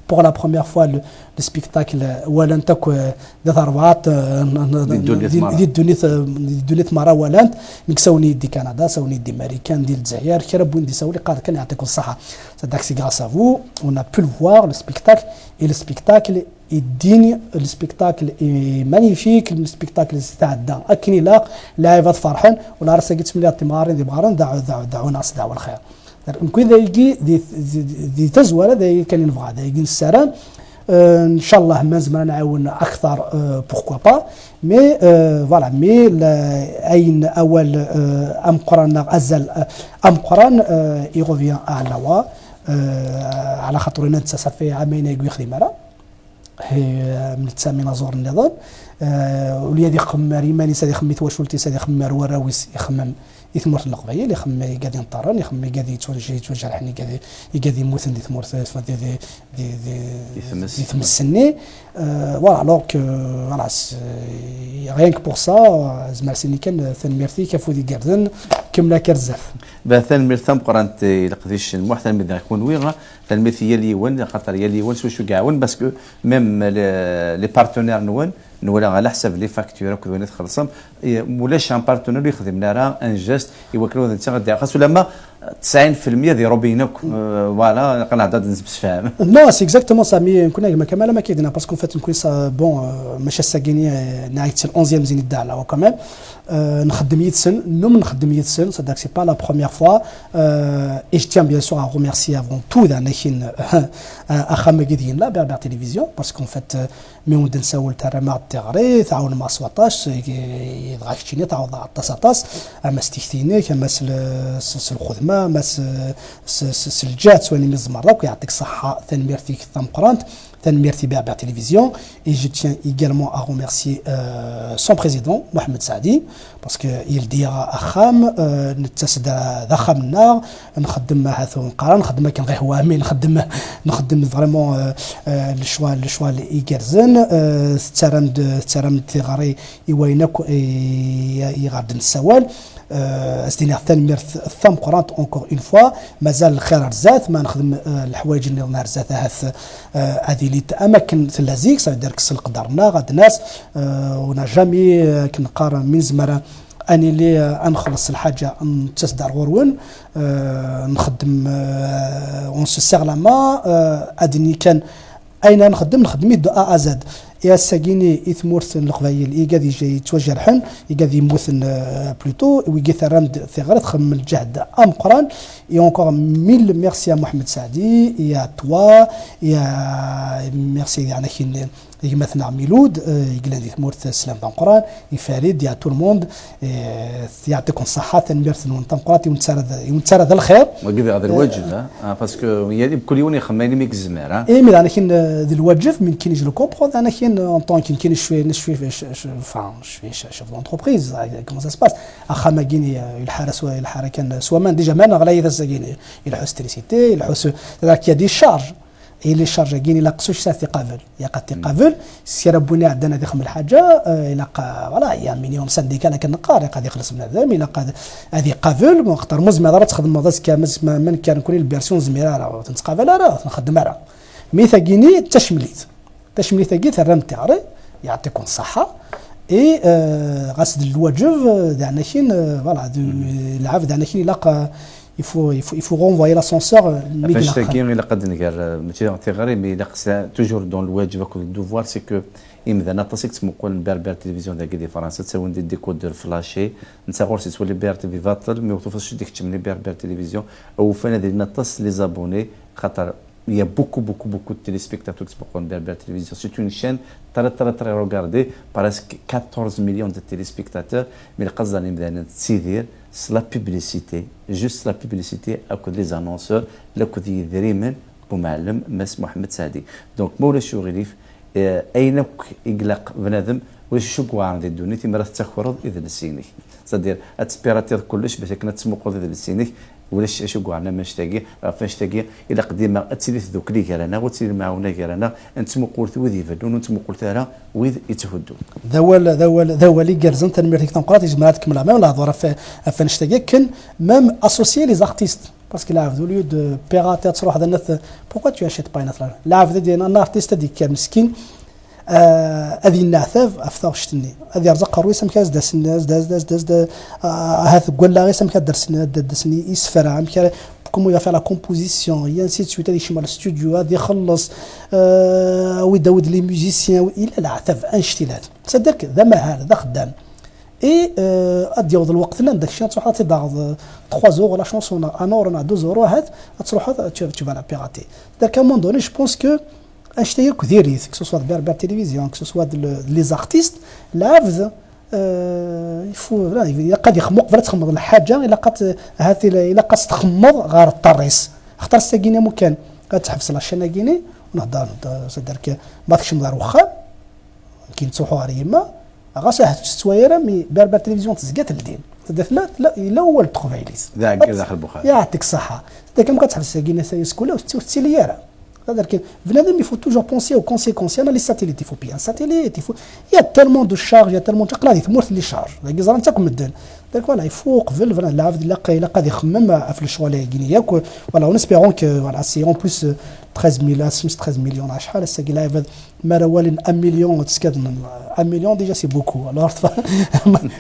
pour la première fois le spectacle Walantak de Tharwat دولت مرة ولانت مكسوني دي كندا سوني دي امريكان دي الجزائر كربون دي سولي قال كان يعطيكم الصحة c'est c'est grâce à vous on a pu le voir le spectacle et le spectacle est digne le spectacle est magnifique le spectacle استعد أكني لا لاعبات فرحان ولا رسقت مليار تمارين دي بغارن دعوا ناس دعوا الخير نكون ذا يجي دي تزوره ذا كان ينفع ذا يجي السلام ان شاء الله ما زمان نعاون اكثر بوركوا با مي فوالا مي اين اول ام قران ازل ام قران يغوفيان على وا على خاطر انت صافي عامين يخدم راه من التامين زور النظام ولي هذه خمار يماني سادي خميت واش ولتي سادي خمار وراويس يخمم يثمر القبيل يخمم قاعد ينطرن يخمم قاعد يتوجه حني قاعد يموت دي ثمر دي يتمسني فوالا دونك فوالا rien que pour ça زعما سيني كان ثان ميرثي كفودي كاردن كملا كرزاف بثان ميرثام قرانت لقديش المحتل مذا يكون ويغا المثيه ليون خاطر يليون شو كاعون باسكو ميم لي بارتنير نولا على حسب لي فاكتور كل تخلصهم مولاش ان بارتنير يخدم لنا ان جيست يوكلوا انت غادي خاصو لما 90% ديال روبينك فوالا قنعد نسبس فاهم نو سي اكزاكتومون سا مي كنا كمال ما كيدنا باسكو فات نكون سا بون ماشي الساكيني نايت 11 زين الدار لا كمان نخدم يتسن نوم نخدم يتسن صدق سي با لا بروميير فوا اي جو تيان بيان سور ا ريميرسي افون تو دانا كاين اخا قاعدين لا بير تلفزيون باسكو فات مي ود نسول تاع ما تغري تعاون مع 17 يضغطني تعاود 19 اما استثناء كما الخدمه ما الجات سواني مزمرك يعطيك الصحه ثاني ميرتي ثم قرانت merci Berbère Télévision et je tiens également à remercier son président Mohamed Saadi parce que il dira أخام نتسد ذا خامنا نخدم هذا نقرا نخدم كان غير هوامي نخدم فريمون الشوا اللي يجرزن ترند تغري يوينك يغادن السوال استنى ثاني ميرث الثم قرانت اونكور اون فوا مازال الخير رزات ما نخدم الحوايج اللي نهار رزات هذه اللي اماكن ثلازيك صدر كسل قدرنا غاد الناس ونا جامي كنقارن من زمره اني اللي انخلص الحاجه نتصدر غرون نخدم اون سو سيغ لا ما ادني كان اين نخدم دو ا زد يا ساكيني يثمورث القبايل يقاد يجي يتوجه الحن يقاد يموثن بلوتو ويجي ثرمد ثغرت خم الجهد ام قران اي اونكور ميل ميرسي محمد سعدي يا توا يا ميرسي يعني كاين مثلا ميلود يقلن ثمورث سلام تاع القران يفارد يا تو الموند يعطيكم الصحه تنميرث نتاع القران يمتسر هذا الخير وكذا هذا الوجه باسكو يعني بكل يوم يخميني ميك الزمار اي مي انا كاين ذا الوجه من كاين جو كومبرون انا كاين ان طون كاين شويه شوف لونتربريز كومون سا سباس اخا ما كاين الحارس الحركه سوا مان ديجا مان غلاي ذا ساكين الحوس تريسيتي الحوس كي دي شارج اي لي شارج كاين لا قصوش ساتي قافل يا قاتي قافل سي ربنا عندنا دي خم الحاجه الى فوالا يا مينيوم سانديكا انا كنقاري قاعد يخلص من هذا الى قاد هذه قافل مختار مزمه راه تخدم موداس كامز من كان نكون الفيرسيون زميره راه تنتقابل راه نخدم راه ميثاكيني تشمليت ثقيت الرم تاعي يعطيكم الصحه اي غاسد الواجب دعنا كاين فوالا العافيه دعنا كاين لاقى il faut renvoyer l'ascenseur فاش تاكين الا قد نقال ماشي تيغري مي لا توجور دون الواجب كو الدوفوار سي كو إمذا نتصيك تسمقول بير تلفزيون داك دي فرنسا تساوي ندير ديكودر فلاشي نتا غورسي تولي بير تي فاطل مي وتوفاش ديك تشملي بير تلفزيون او فانا دير نتص لي زابوني خاطر il y a beaucoup de téléspectateurs qui sont Berbère Télévision. C'est une chaîne très regardée, presque 14 millions de téléspectateurs. Mais le cas c'est la publicité, juste la publicité à cause des annonceurs, le côté Dreamen, Boumalem, Mess Mohamed Saadi. Donc, Moula Chourif, أينك إغلاق بنادم واش شو عندي الدنيا تمرة تخرج إذا نسيني. c'est-à-dire أتسبيراتير كلش باش كنا تسمقوا إذا نسيني. ولاش شو عنا مشتاقي فاش تاقي الى قديمه اتسيلي ذوك لي كرانا وتسيلي معاونا كرانا انتم قلت وذي فدون انتم قلت لها وذ يتهدوا ذا لي كارزن تنمير تنقرات جماعات كمل ما ولا ظرف فنشتاقي كن ميم اسوسيي لي زارتيست باسكو لا عبد اليود بيغاتي تروح هذا الناس بوكو تو اشيت باي ناس لا عبد ديال انا ارتيست هذيك مسكين هذه النعثاف افثار شتني هذه رزق رويسه مكاز داس داس هذا قول لا غير مكا درسني يسفر عم كومو يفعل لا كومبوزيسيون يا نسيت سويت هذه شمال الاستوديو هذا يخلص ويداود لي ميوزيسيان الى العثف انشتيلات صدق ذا مهال ذا خدام اي اديوض الوقت لان داك الشيء تروح تباغ 3 زور ولا شونسون ان اور 2 زور هاد تروح تشوف لا بيغاتي داك مون دوني جو بونس كو اشتي كثير كو سوا بير تيليفزيون كو سوا لي زارتيست لافز يفو الا قد يخمق فلا تخمض الحاجه الا قد هاتي الا قد تخمض غير الطريس اختار الساكينه مكان غتحبس لاشينا كيني ونهضر صدرك ما تكش مدار واخا كاين تصوحوا ريما غاسه السوايره مي بير تيليفزيون تزكات الدين لا الا هو التروفايليس داخل البخاري يعطيك الصحه داك ما كتحبس الساكينه سكولا وتسيلياره c'est-à-dire que il faut toujours penser aux conséquences. Il y a les satellites, il faut payer un satellite, il y a tellement de charges, il y a tellement de charges. Là, il faut les charges. Donc voilà, il faut que il قاعد يخمم في الشوال الجينية. Voilà, en espérant que voilà, c'est en plus 13 millions d'achats. C'est qu'il y a marawal 1 million, 1 million déjà c'est beaucoup. Alors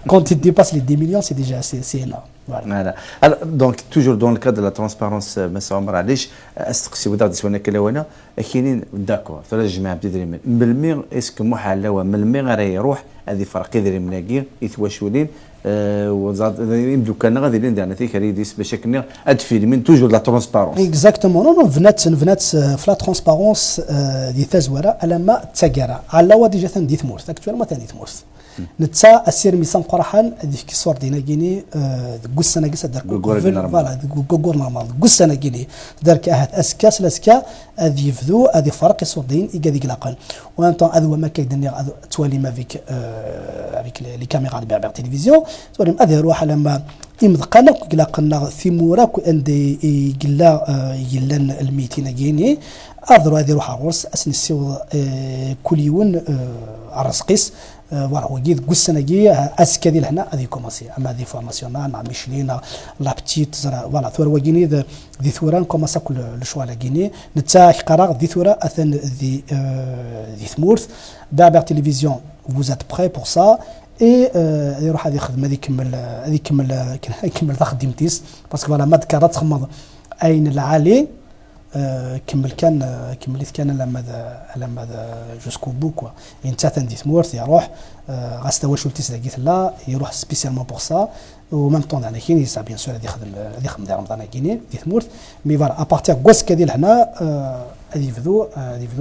quand il dépasse les 10 millions, c'est déjà c'est énorme. Voilà. Alors, donc, toujours dans le cadre de la transparence, مسا عمر علاش استقسي وذا سوانا كلاوانا كاينين داكور ثلاث جماعه بدري من بالمي اسكو محلاوه من المي غير يروح هذه فرق يدري مناكي يتواشولين وزاد يبدو كان غادي ندير ثيك ريديس باش كنا هاد فيلمين توجور لا ترونسبارونس اكزاكتومون نو فنات في لا ترونسبارونس دي تازوره على ما تسكر على وا ديجا ثندي ثمورث اكتوال ما ثندي ثمورث نتا السير ميسان قرحان هذيك كي صور دينا كيني غوسنا كيس دار فوالا غوغور نورمال غوسنا كيني دار كاهات اسكاس لاسكا هذه يفذو هذه فرق يصور دين يقاديك لاقل وان طون هذا ما كيدني توالي ما فيك افيك لي كاميرا ديال بير تيليفزيون توالي هذا يروح لما يمدقنا قلا قلنا ثيمورا عندي يلا الميتين كيني اضرو هذه روح عرس اسنسيو كل يوم عرسقيس فوالا وجيد قسناجي اسكادي لهنا هذه كوماسي اما هذه فورماسيون مع ميشلين لا بتيت فوالا ثور وجيني ذي ثوران كوماسا كل الشوالا كيني نتا قرار ذي ثورا اثن ذي ثمورث بابر تيليفزيون vous êtes prêts pour ça اي يروح هذه خدمه هذه يكمل خدمتيس باسكو فوالا ما ذكرت تخمض اين العالي كملت كان لما جوسكو بو كوا انت تندي ثمورث يروح غاستوى شولتيس لقيت لا يروح سبيسيالمون بور سا وميم طون انا كاين يسا بيان سور هذه خدم ديال رمضان كاينين دي ثمورث مي فوالا ابارتيغ كوسكا ديال هنا هذه يفدو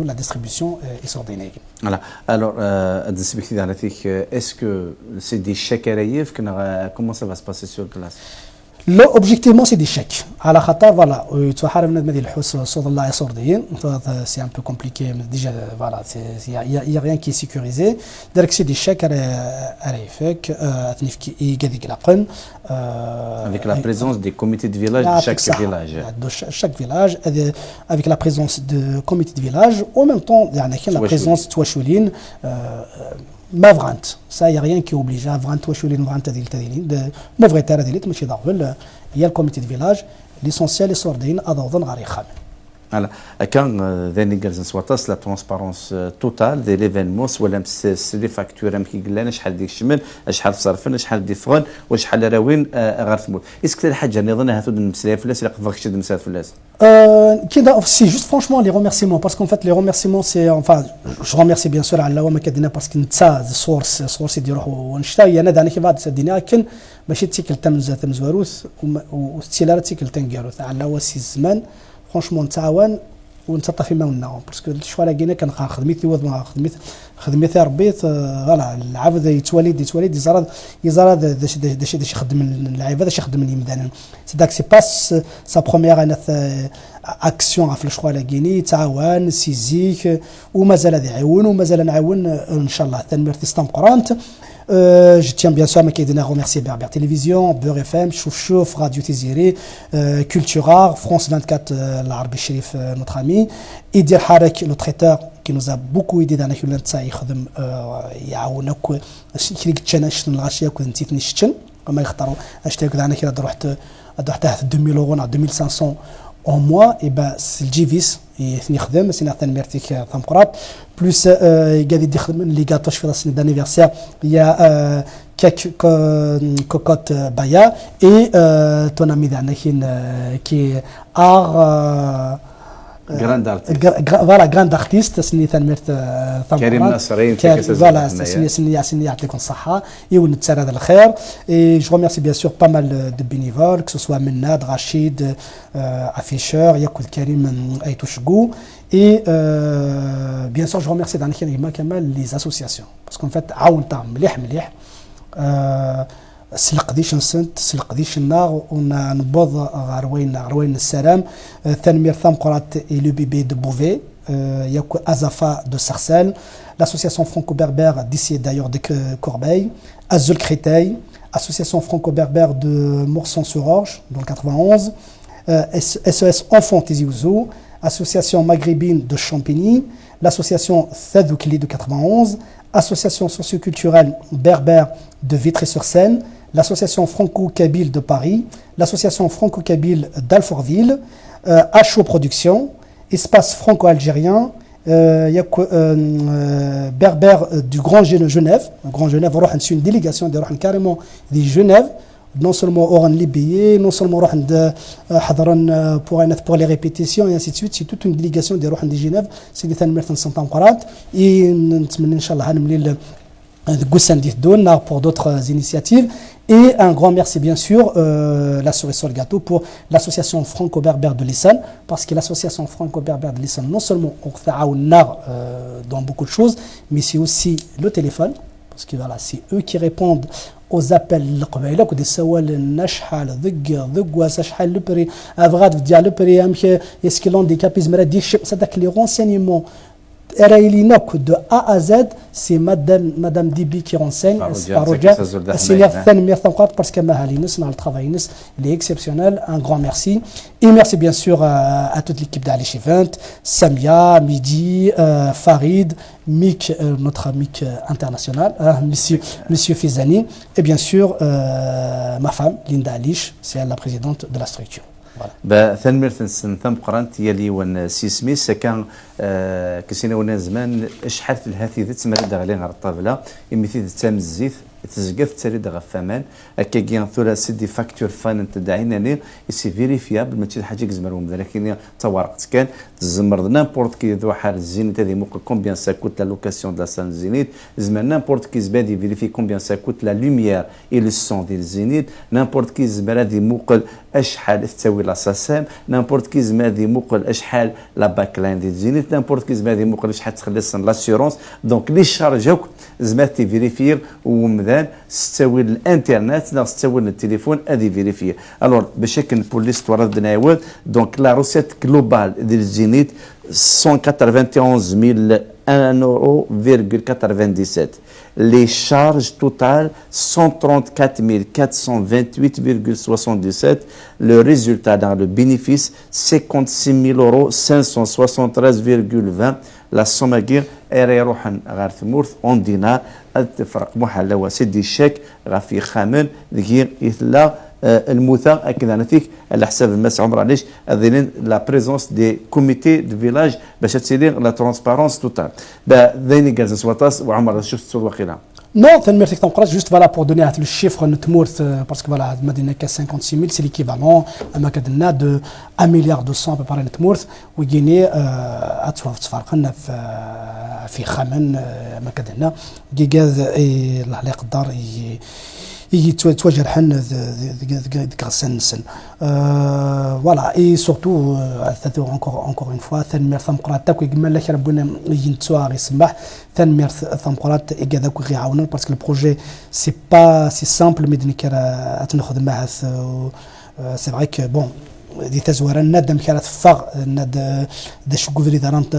لا ديستريبيسيون يسورديني فوالا الوغ ديسبيكتي على فيك اسكو سي دي شكرايف كنا كومون سا فا سباسي سور بلاص لا اوبجيكتيفمون سي دي شيك على خاطر فوالا تفحر من هذه الحوس صوت الله يصوردين سي ان بو كومبليكي ديجا فوالا يا ريان كي سيكوريزي داك سي دي شيك ريفك تنفك يقاديك لاقن avec la présence des comités de village de chaque village. Chaque village, avec la présence de comités de village, en même temps, il y a la présence de Touachouline, ما فغانت سا يا ريان كي اوبليجا فغانت تواشولين فغانت هذه التدين ما بغيت هذه اللي ماشي ضرب هي الكوميتي دي فيلاج ليسونسيال يصوردين اضوضن غير يخام على كان ذاني جالسين سواتاس لا ترونسبارونس توتال دي ليفينمونس ولا لي فاكتور ام كي قلنا شحال ديك الشمال شحال صرفنا شحال ديفغون وشحال راوين غير ثمول اسكو الحاجه نظن هاتو نمسلاها فلاس الا قدرك تشد نمسلاها فلاس كده سي جوست فرانشمون لي ريميرسيمون باسكو فات لي ريميرسيمون سي انفا جو ريميرسي بيان سور على ما كدينا باسكو نتا سورس يديروه ونشتا انا داني كي بعد سدينا كن ماشي تيكل تم زواروث وستيلار تيكل تنكاروث على وسي الزمان فرانشمون نتعاون ونتطا في ماونا باسكو الشوا لاقينا كان خدمتي وضما خدمتي ربيت فوالا العبد يتولد يزرد داش يخدم اللعيبه داش يخدم اليمدان سي داك سي باس سا بروميير انا اكسيون في الشوا لاقيني تعاون سيزيك ومازال هذا يعاون ومازال نعاون ان شاء الله تنمير تستم قرانت je tiens bien sûr à remercier Berber Télévision, Beurre FM, Chouf, Radio Tiziri, Cultura, France 24, l'Arbi Chérif, notre ami, Idir Harek, le traiteur qui nous a beaucoup aidé dans la culture, يخدم يعاونك شريك تشنا شتن الغاشيه كنت نتيت نشتن كما يختاروا اشتاك دعنا كي رحت حتى 2000 اورو 2500 au mois, et ben c'est le GVIS يخدم سي نعطي ميرتيك ثم قرات بلوس قاعد يخدم لي غاتوش في السنه دانيفرسير يا كيك كوكوت بايا اي تونامي دعنا كي ار جراند ارتيست سني ثمرت كريم نصرين فوالا سني يعطيكم الصحه ونتسرى هذا الخير اي جو ريميرسي بيان سور با مال دو بينيفول كو سوا مناد رشيد افيشور ياكل كريم ايتوشغو اي بيان سور جو ريميرسي دعنا كمال لي اسوسياسيون باسكو ان فات عاونتها مليح سلق ديش نسنت سلق ديش النار ونبوض غروين السلام تنمير ثم قرات لو بيبي دو بوفي ياكو ازافا دو سارسال l'association franco-berbère d'ici d'ailleurs de Corbeil, Azul Créteil, association franco-berbère de Morson-sur-Orge dans le 91, SES Enfants Tizi Ouzou, association maghrébine de Champigny, l'association Thadoukli de 91, association socioculturelle berbère de Vitry-sur-Seine, l'association franco-kabyle de Paris, l'association franco-kabyle d'Alfortville, HO Productions, espace franco-algérien, berbère du Grand Genève. Grand Genève, c'est une délégation carrément de Genève, non seulement Oran Libye, non seulement pour les répétitions et ainsi de suite. C'est toute une délégation de Genève. C'est des Tanmertan Santamqarat. Et Inch'Allah, pour d'autres initiatives. Et un grand merci bien sûr, la cerise sur le gâteau, pour l'association franco-berbère de l'Issan, parce que l'association franco-berbère de l'Issan, non seulement on fait dans beaucoup de choses, mais c'est aussi le téléphone, parce que voilà, c'est eux qui répondent aux appels القبائل كودي سوال نشحال ضق وسشحال لو بري افغاد ديال لو بري ام يسكيلون دي كابيز مرا دي صدق لي رونسينيمون Eraïlinok de A à Z, c'est Madame Dibi qui renseigne. Farouja, parce qu'elle a le travail, il est exceptionnel. Un grand merci. Et merci bien sûr à toute l'équipe d'Alish Event, Samia, Midi, Farid, Mick, notre Mick international, Monsieur Fizani, et bien sûr ma femme, Linda Alish, c'est elle la présidente de la structure. بثنمير ثم قرنت يلي ون سيسميس كان كسينا ونا زمان شحال في الهاتي ذات مرد غالي على الطاوله يمثل تام الزيت تزقف تريد غفامان هكا كي ثورا سيدي فاكتور فان تدعينا سي فيريفيابل ماشي حاجه كزمرهم لكن تورقت كان تزمر نامبورت كي ذو حال الزينيت هذه موقع كومبيان سا كوت لا لوكاسيون دو لا سان زينيت زمان نامبورت كي زبادي فيريفي كومبيان سا كوت لا لوميير اي لو سون ديال الزينيت نامبورت كي زبر هذه موقع اشحال تساوي لا ساسام نامبورت كي زبر هذه موقع اشحال لا باك لاين ديال الزينيت نامبورت كي زبر هذه موقع شحال تخلص لاسيورونس دونك لي شارجوك زمات فيريفير ومذان ستاوي الانترنت لا ستاوي التليفون هذه فيريفير الوغ باش هكا نقول ليستوار دنا يواد دونك لا روسيت جلوبال ديال الزينيت 191,1,97 les charges totales 134 428,77 le résultat dans le bénéfice 56,573,20 la somme à guerre يروحن غير ثمورث اون دينار التفرق محل وسدي الشيك غافي خامن ذكي يثلا الموثى اكيد انا فيك على حساب الماس عمر علاش اذن لا بريزونس دي كوميتي دو فيلاج باش تسير لا ترونسبارونس توتال ذيني جالس سواتاس وعمر شفت صور واخيرا Non, juste voilà pour donner le chiffre parce que voilà, Madina 56 000, c'est l'équivalent à Makadena de 1 milliard 200 à peu près Netmourth, où Guinée a تفرقنا في خامن Makadena, Gigaz et la Qadar يتواجه حن ذيك السن voilà et surtout encore une fois ثنمير ثم قرات تاكو يقمل لك ربنا ينتسوا غير يسمح ثنمير ثم قرات يقاداكو غير يعاونوا باسكو البروجي سي با سي سامبل ميدني كرا تنخدم معاه سي فري كو بون دي تزوار الندم كانت فغ ند داش كوفري دارنت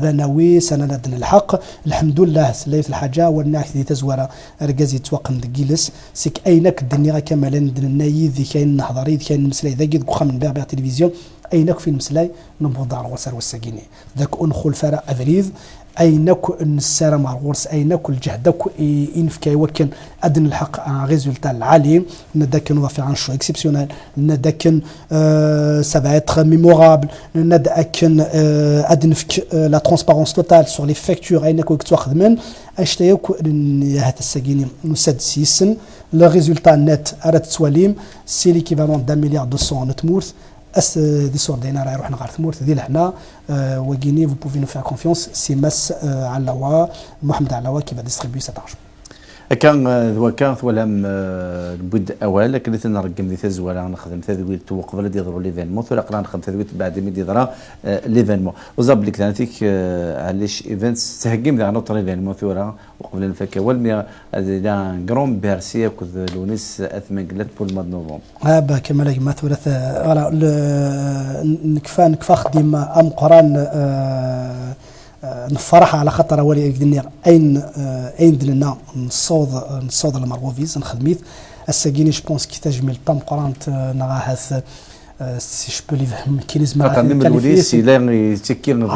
راناوي سنه ندن الحق الحمد لله سليت الحاجه والناس دي تزوار ركازي توقن دكيلس سيك اينك الدنيا كاملا ندن النايذ ذي كاين نحضري كاين مسلاي ذاك كوخا من باب تلفزيون اينك في المسلاي نبوض دار وسر والساكيني ذاك انخل فرا افريد اينك الساره مع الغرس اينك الجهدك ينفك يوكن ادن الحق ان ريزولتا العالي نداك نضاف عن شو اكسبسيونيل نداك سا va être mémorable نداك ادنفك لا ترونسبارونس توتال سور لي فاكتور اينك تواخذ من اشتيك هذا الساكيني نسد سيسن لو ريزولتا نت ارات تسواليم سي ليكيفالون دان مليار 200 نتمورث دي صور دينا راه روحنا غير ثمورت ديال حنا وكيني فو بوفي نو فير كونفيونس سي ماس علاوه محمد علاوه كي با ديستريبيو سات ارجون كان ذوكا ولام البود اوال لكن تنرقم دي تزوال نخدم تذويل توقف ولا يضروا ليفينمون ولا قرا نخدم تذويل بعد ما يضرا ليفينمون وزاب لك ثانيك علاش ايفنتس تهجم على نوتر ليفينمون ثورا وقبل الفكا والمي هذا كرون بيرسي كذ لونيس اثمن قلت بول ماد نوفمبر با كما ما ثورة فوالا نكفى خديم ام قران نفرح على خاطر ولي الدنيا اين دلنا نصوض المروفيز نخدميت الساكيني جو بونس كي تجمل طم قرانت نغا هاث سي جو بو لي فهم كيليز ما كان من الوليس لا يتكير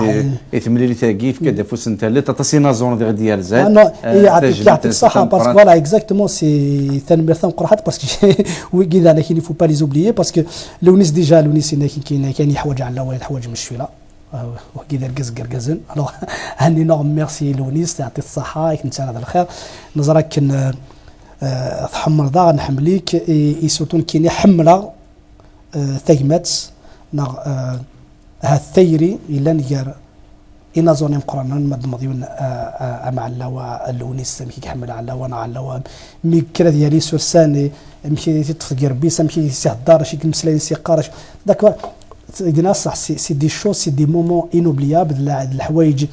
يتملي لي تاكيف كذا فوس انت لا تصينا زون ديال زاد انا يعطيك الصحه باسكو فوالا اكزاكتومون سي ثاني ثم قرحات باسكو وي كذا لكن يفو با لي زوبليي باسكو لونيس ديجا لونيس كاين حوايج على وين حوايج مش فيلا وكذا قرقزن الوغ هاني نورم ميرسي لونيس يعطي الصحه يكون على الخير نظرك كن تحمر ضاغ نحمليك يسوتون كاين حمله ثيمات نغ هاد الثيري الا نيار إنا زوني مقرانا مد مضيون مع اللواء اللونيس مكي كحمل على اللواء على اللواء مي كرا ديالي سورساني مكي تفكر بيس مكي يسهدار شي كمسلاي سي قارش داك دينا صح سي دي شو سي دي مومون انوبليابل الحوايج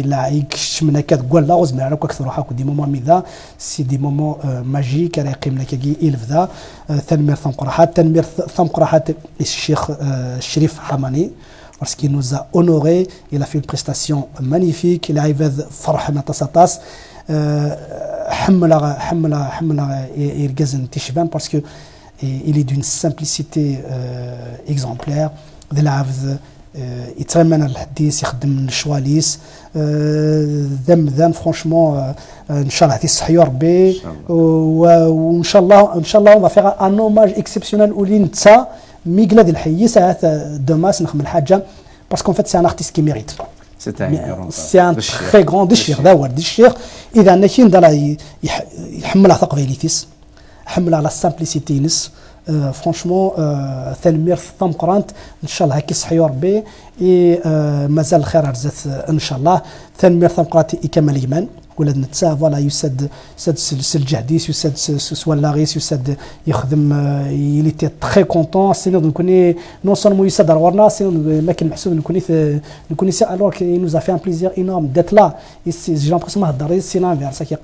لا يكشمنا كتقول لا غوز ما راك اكثر حاكو دي مومون ميدا سي دي مومون ماجيك راه يقيم لك كي الف ذا تنمير ثم قراحات تنمير ثم قراحات الشيخ الشريف حماني parce qu'il nous a honoré, il a fait une prestation magnifique, il a arrivé فرح ما تصاطاس حملا يرجزن تشبان parce que il est d'une simplicité exemplaire de العفذ يترمن الحديث يخدم الشواليس ذم فرانشمون ان شاء الله يصحي ربي وان شاء الله on va faire un hommage exceptionnel ولي نتا ميقلاد الحي ساعات دوماس نخدم الحاجه باسكو فات سي ان ارتيست كي ميريت سي ان تري غران ديشير ذا هو ديشير اذا نكين دالا يحمل على ثقبيليتيس يحمل على السامبليسيتي نس فرانشمون ثلمير ثم قرانت ان شاء الله هكي صحي ربي مازال الخير رزات ان شاء الله ثلمير ثم قرانت يكمل يمان ولاد نتسا فوالا يسد الجهديس يسد سوالاغيس يسد يخدم il était très content سينو نكوني نون سولمون يسد رورنا سينو ما كان محسوب نكوني سي الوغ كي نوز افي ان بليزير انورم ديت لا جي لامبرسيون ما هضر سي لانفيرس كي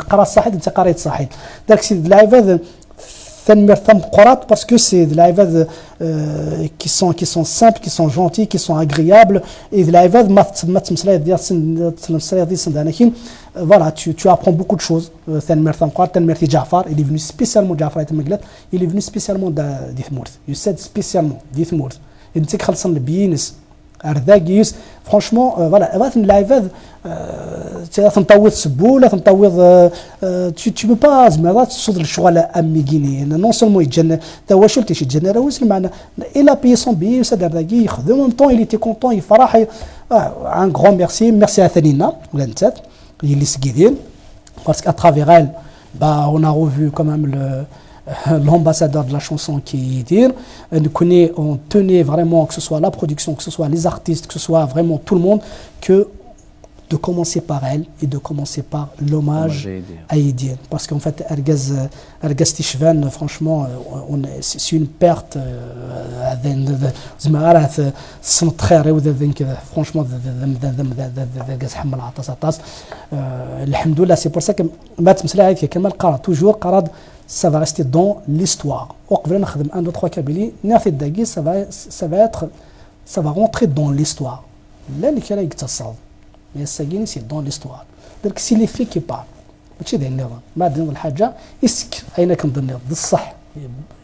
قرا الصحيح انت قريت صحيح داك سي لايف هذا ثمر ثم قرات parce que c'est des lives qui sont simples, qui sont gentils, qui sont agréables et des lives ما تمسلا ديال تمسلا ديال سندانكين voilà tu apprends beaucoup de choses ثمر ثم قرات ثمر جعفر il est venu spécialement جعفر تمقلات il est venu spécialement دي ثمورث يسد spécialement دي ثمورث انت خلصنا البينس ارداكيوس فرانشمون فوالا هذا اللايف تنطوض سبوله تنطوض تي بو با زعما تصود الشغل اميكيني نون سولمون يتجنى تا هو شو تيجي يتجنى راه وصل معنا الى بي سون بي وساد ارداكي يخدم اون طون il était content يفرح ان غران ميرسي ثانينا ولا نتات هي اللي سكيدين باسكو ا ترافيغ ال با اون ا ريفو كومام l'ambassadeur de la chanson qui dit on tenait vraiment que ce soit la production, que ce soit les artistes, que ce soit vraiment tout le monde, que de commencer par elle et de commencer par l'hommage à Idien. Parce qu'en fait, Ergaz Tishvan, franchement, c'est une perte. Franchement, alhamdoulilah, c'est pour ça que Mat Msla qui Kamal Qara toujours Qarad ça va rester dans l'histoire. وقبل نخدم 1 2 3 كابيلي نعرف الداكي ça va rentrer dans l'histoire. لا اللي كان يتصل mais الساكيني سي دون ليستوار دونك سي لي في كي بار ماشي داير النظام ما عندنا الحاجه يسك اين كنظن ضد الصح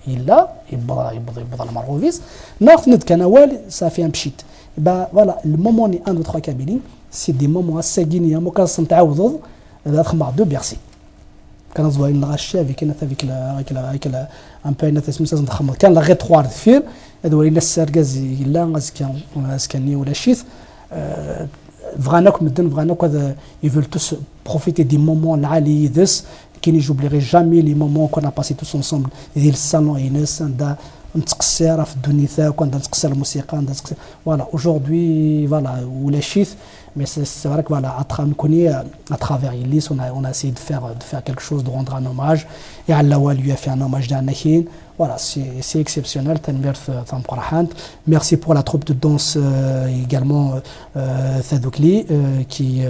الا يبدا المروفيز ناخذ ند كان والي صافي مشيت با فوالا المومون 1 2 3 كابيلي سي دي مومون الساكينيه مو كنتعاوضوا هذا خمار دو بيرسي كان زوين الغاشا في كاين هذيك ان بين تسميت نخمر كان لا غي تخوار دفير هذا ولا السركاز الا اسكاني ولا شيت فغاناك مدن فغاناك هذا يفول توس بروفيتي دي مومون العالي ذس كي نيجوبليغي جامي لي مومون كنا باسي توس انصومبل ديال الصالون ينس دا نتقصير في الدنيا كون نتقصير الموسيقى نتقصير فوالا اجوردي فوالا ولا شيت mais c'est vrai que voilà, à travers Ilis, on a essayé de faire quelque chose, de rendre un hommage. Et Allah lui a fait un hommage d'Anakin. Voilà, c'est exceptionnel. Merci pour la troupe de danse également, Thadoukli, qui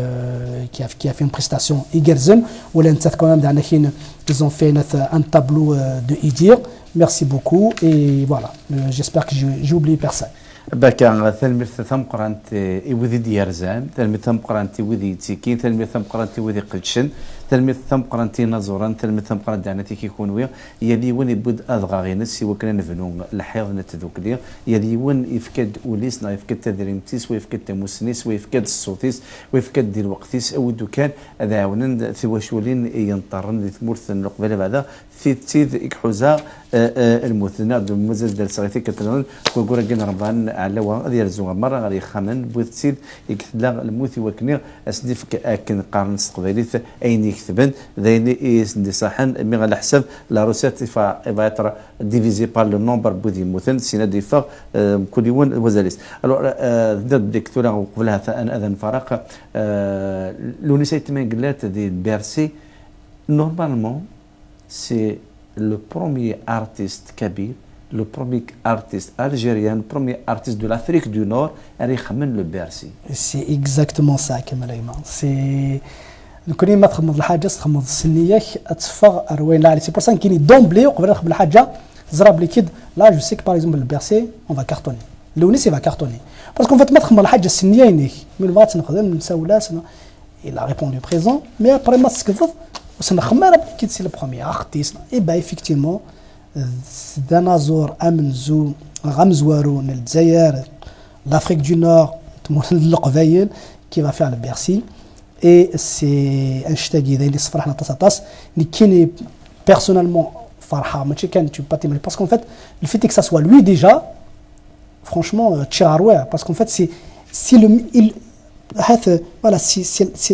a fait une prestation. Igerzen, ou l'entête quand même d'Anakin, ils ont fait un tableau de Idir. Merci beaucoup. Et voilà, j'espère que j'ai oublié personne. باكا تلميذ ثم قرانت يودي ديارزان تلميذ ثم قرانت يودي تيكين تلميذ ثم قرانت يودي قدشن تلميذ ثم قرانت نازوران تلميذ ثم قرانت دعنتي كيكون ويا يدي وين يبود اضغاغينس وكنا نفنو الحيض نتذوكلي يدي وين يفكد وليسنا يفكد تدريمتيس ويفكد تموسنيس ويفكد الصوتيس ويفكد ديال الوقتيس اودو كان هذا عاونن ثواشولين ينطرن دي ثمورث القبيله بعدا في تيد اكحوزا المثنى دو مزاج ديال صغيتي كترون كوكورا كان رمضان على وا ديال الزوغ مره غادي يخمن بوث تيد يكتلا الموت وكني اسديف كاكن قارن استقباليت اين يكتبن ذاين يسندي صحن مي على حساب لا روسيت فا être divisé par le nombre بودي مثن سينا ديفا كل يوم وزاليس الو ديك تولا قبلها ان اذن فرق لو نسيت من قلات دي بيرسي نورمالمون سي le premier artiste kabyle, le premier artiste algérien, le premier artiste de l'Afrique du Nord, le Bercy. C'est exactement ça, Kamal Ayman. C'est كوني ما تخمض الحاجه تخمض السنيه اتفق اروين لا سي بور سان كيني دومبلي وقبل نخمض الحاجه زرب لي كيد لا جو سيك باغ اكزومبل البيرسي اون فا كارتوني لونيس فا كارتوني باسكو فات ما تخمض الحاجه السنيه ينيك من فات نخدم نساولاس il a répondu présent mais après ما تسكفض وسنخمر كيد سي لو بروميير ارتيست اي با ايفيكتيمون دانازور امنزو غمزوارو من الجزائر لافريك دو نور تمول القبايل كي va faire le Bercy. Et c'est un hashtag اللي صفرحنا طاس اللي كاين personnellement فرحه ماشي كان tu pas parce qu'en fait le fait que ça soit lui déjà franchement تشاروه parce qu'en fait c'est le il voilà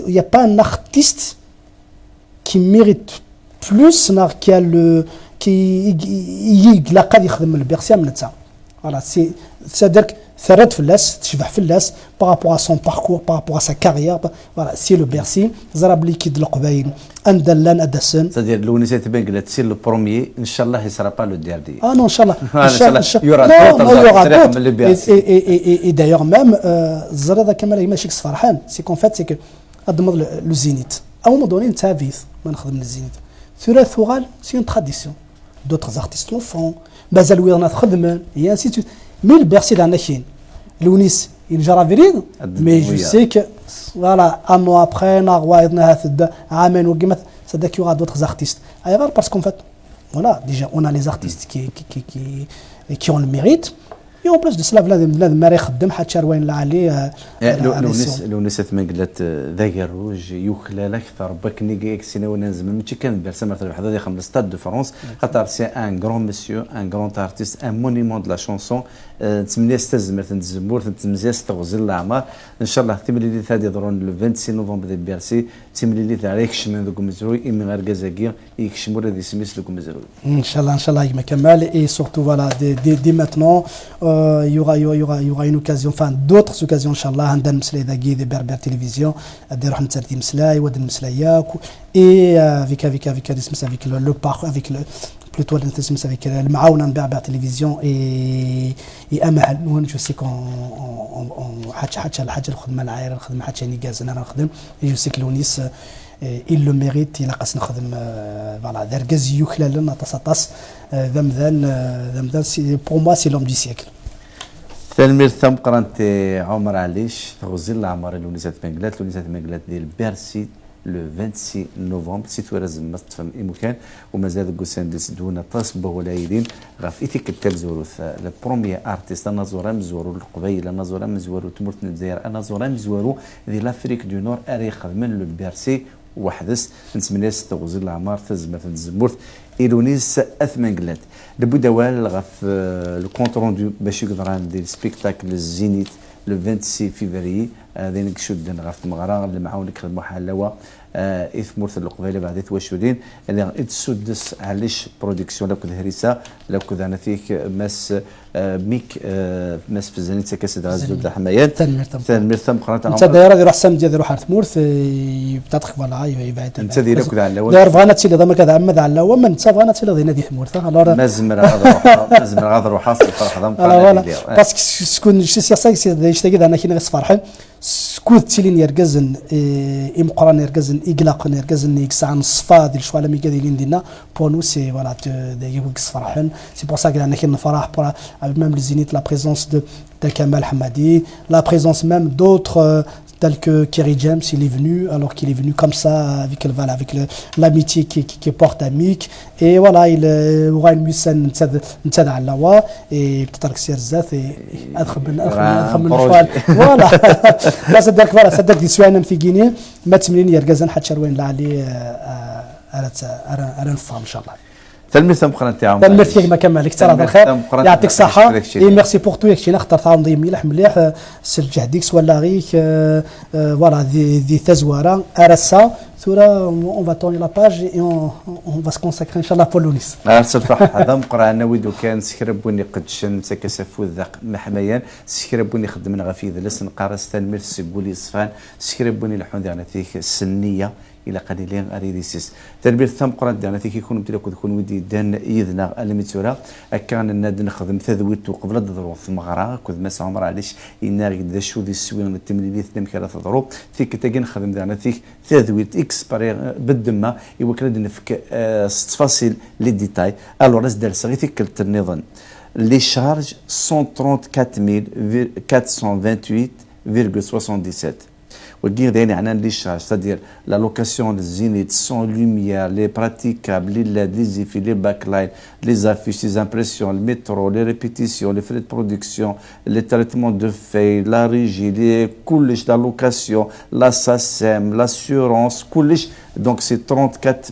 il y a pas un artiste qui mérite plus qui a le qui قاد يخدم البيرسي من تاع voilà c'est-à-dire ثرت في اللاس تشبح في اللاس بارابور ا سون باركور بارابور ا سا كارير فوالا سي لو بيرسي زرب لي كيد القبايل اندلان ادسن c'est-à-dire لو نسيت بان قالت سي لو بروميي ان شاء الله يسرا با لو ديردي non ان شاء الله ان شاء الله يورا d'autres et d'ailleurs même الزرده كمال ماشي فرحان سي كون فات سي كو ادمض لو زينيت او مو دوني نتا فيث ما نخدم الزينيت ثلاث ثغال سي اون تراديسيون d'autres artistes le font مازال ويرنا خدمه et ainsi de suite mais le Bercy d'Anna Chine لونيس ينجرى فريد مي جو سي كو فوالا ان مو ابخي نغوايضنا هذا عامين وقيمه صدق يوغا دوطخ ارتيست اي غير باسكو فات فوالا ديجا اون ا لي ارتيست كي اون الميريت et en plus de cela بنادم ما يخدم حتى شروين لا عليه لونيس ثمن قالت ذاك الروج يوكلا اكثر بكني سينا ونازم ماشي كان بيرسم مثلا حدا يخدم ستاد دو فرانس خاطر سي ان غران مسيو ان غران ارتيست ان مونيمون دو لا شونسون تمنيا ستزمر تنزمور تمزياس تغزل العمار ان شاء الله تملي لي ثادي درون لو 26 نوفمبر دي بيرسي تملي لي تاع يكشمن دوك مزروي من غير كازاكير يكشموا هذه سميس دوك مزروي ان شاء الله يما كمال et surtout voilà dès maintenant il y aura une occasion enfin d'autres occasions inchallah عندنا مسلاي داكي دي بربر تلفزيون ديروا حنا ترتيب مسلاي ود المسلاياك et avec le parc avec le plutôt l'intersection avec المعاونه نتاع تلفزيون et امل جو سي كون حاجه الحاجه الخدمه العايره الخدمه حاجه نيكاز انا نخدم جو سي كلونيس il le mérite il قاس نخدم فوالا دار كازيو خلال لنا طاس ذمذان سي بور موا سي لوم دي سيكل تلميذ ثم قرنت عمر عليش تغزل العمر لونيسات مانقلات ديال بيرسي لو 26 نوفمبر سي تورازم مستفهم إمكان ومازال قسان دون تصب ولايدين غاف إيتيك التلزورو لا بروميير ارتيست انا زورا مزورو القبيله انا زورا مزورو تمرت الجزائر انا زورا مزورو ذي لافريك دو نور اريخ من لو بيرسي وحدث نتمنى تغزل العمار تزمر الزمورت ايلونيس اثمن قلات لابد وال غاف لو كونت روندو باش يقدر عندي سبيكتاكل الزينيت لو 26 فيفري هذين كشدن غاف المغرا اللي معاون يخدموا حلاوه اثمرت القبيله بعد توشودين اللي تسدس علاش برودكسيون لو كذا هريسه لو كذا انا فيك ماس ميك ماس في الزنيت كاسد غازل د حمايات تنمير ثم قرات انت دايره يروح سام ديال يروح تمورث بتدخل ولا يبعد انت دير كذا على داير فانا تسيل ضمك هذا عمد على هو من انت فانا تسيل ضي نادي تمورث مازمر غاضر وحاصل فرح ضم باسكو شكون شي سياسه يشتاق انا كي فرحان سكوت تيلين يركزن مقران يركزن إقلاق يركزن يكسعن الصفا ديال شوالا ميكا ديالين ديالنا بونو سي فوالا يوكس فرحان سي بور سا كي انا كنفرح ميم لزينيت لا بريزونس دو كمال حمادي لا بريزونس ميم دوطخ tel que Kerry James, il est venu, alors qu'il est venu comme ça, avec l'amitié qui porte à Mick. Et voilà, il aura une mission نتسد على اللوا et peut-être que c'est ادخل من الشوال voilà لا صدق فوالا صدق دي سوانا في غينيا ما تمنين يركزن حتى شروين لا عليه على نفهم ان شاء الله تلميذ قناه تاعهم تلميذ فيك ما كمل لك ترى بالخير يعطيك الصحه اي ميرسي بور تو ياكشي نختار تنظيم مليح سل جهديك ولا غيك فوالا دي تزواره ارسا ثورا اون فا تورني لا باج اي اون فا سكونساكري ان شاء الله بولونيس ارسل فرح هذا مقرا انا ويدو كان سكربوني قدشن تكسفو الذق محميان سكربوني خدمنا غفي ذلس نقارس تلميذ سيقولي صفان سكربوني لحون ديالنا تيك السنيه الى قليلين اريديسيس تدبير ثم قران دانا تيكي يكون بدي لك يكون ودي دان يذنا الميتورا كان الناد نخدم تذويت قبل الظروف مغرا كذ ما عمر علاش ينار ذا شو ذي السوين التمليليت لم كلا تضرب فيك تاكي نخدم دانا تيك تذويت اكسبري بالدمه يوكل نفك تفاصيل لي ديتاي الو راس دار صغيتي كلت النظام لي شارج 134428,77 وقير يعني لي شارج c'est-à-dire la location des zéniths sans lumière les praticables les LED les effets les backlights les affiches les impressions le métro les répétitions les frais de production les traitements de feuilles la régie les كلش la location la SACEM l'assurance كلش donc c'est 134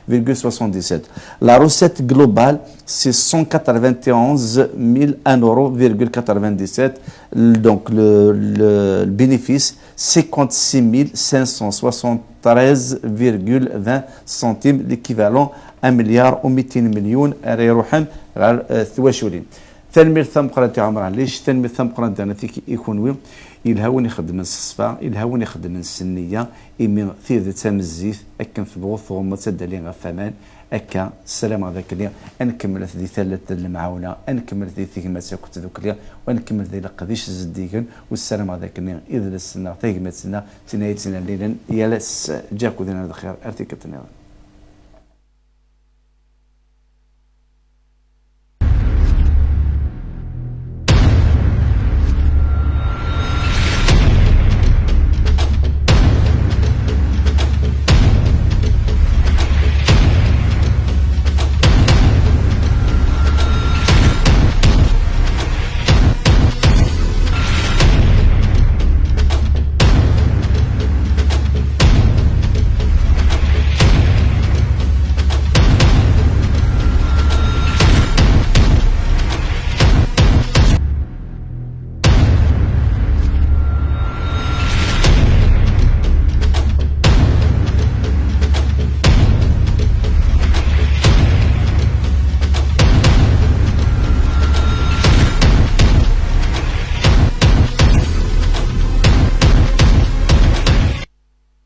428,77 la recette globale c'est 191,01,97 donc le bénéfice 56 573,20 centimes l'équivalent 1 milliard و200 مليون يروحن غير ثواشولين تنمير ثم قرات عمر علاش تنمير ثم قرات انا فيك يكون وين يلهون يخدم الصفا يلهون يخدم السنيه يمين في ذا تمزيث اكن في بوث وما تسدى غفمان اكا السلام هذاك اليوم نكمل ذي ثلاثه المعاونه نكمل ذي ثيكمات كنت ذوك اليوم ونكمل ذي لقديش الزديكن والسلام هذاك اليوم اذا السنه ثيكمات سنه تنايت سنه ليلا يا لس جاكو ذينا الخير ارتيك التناول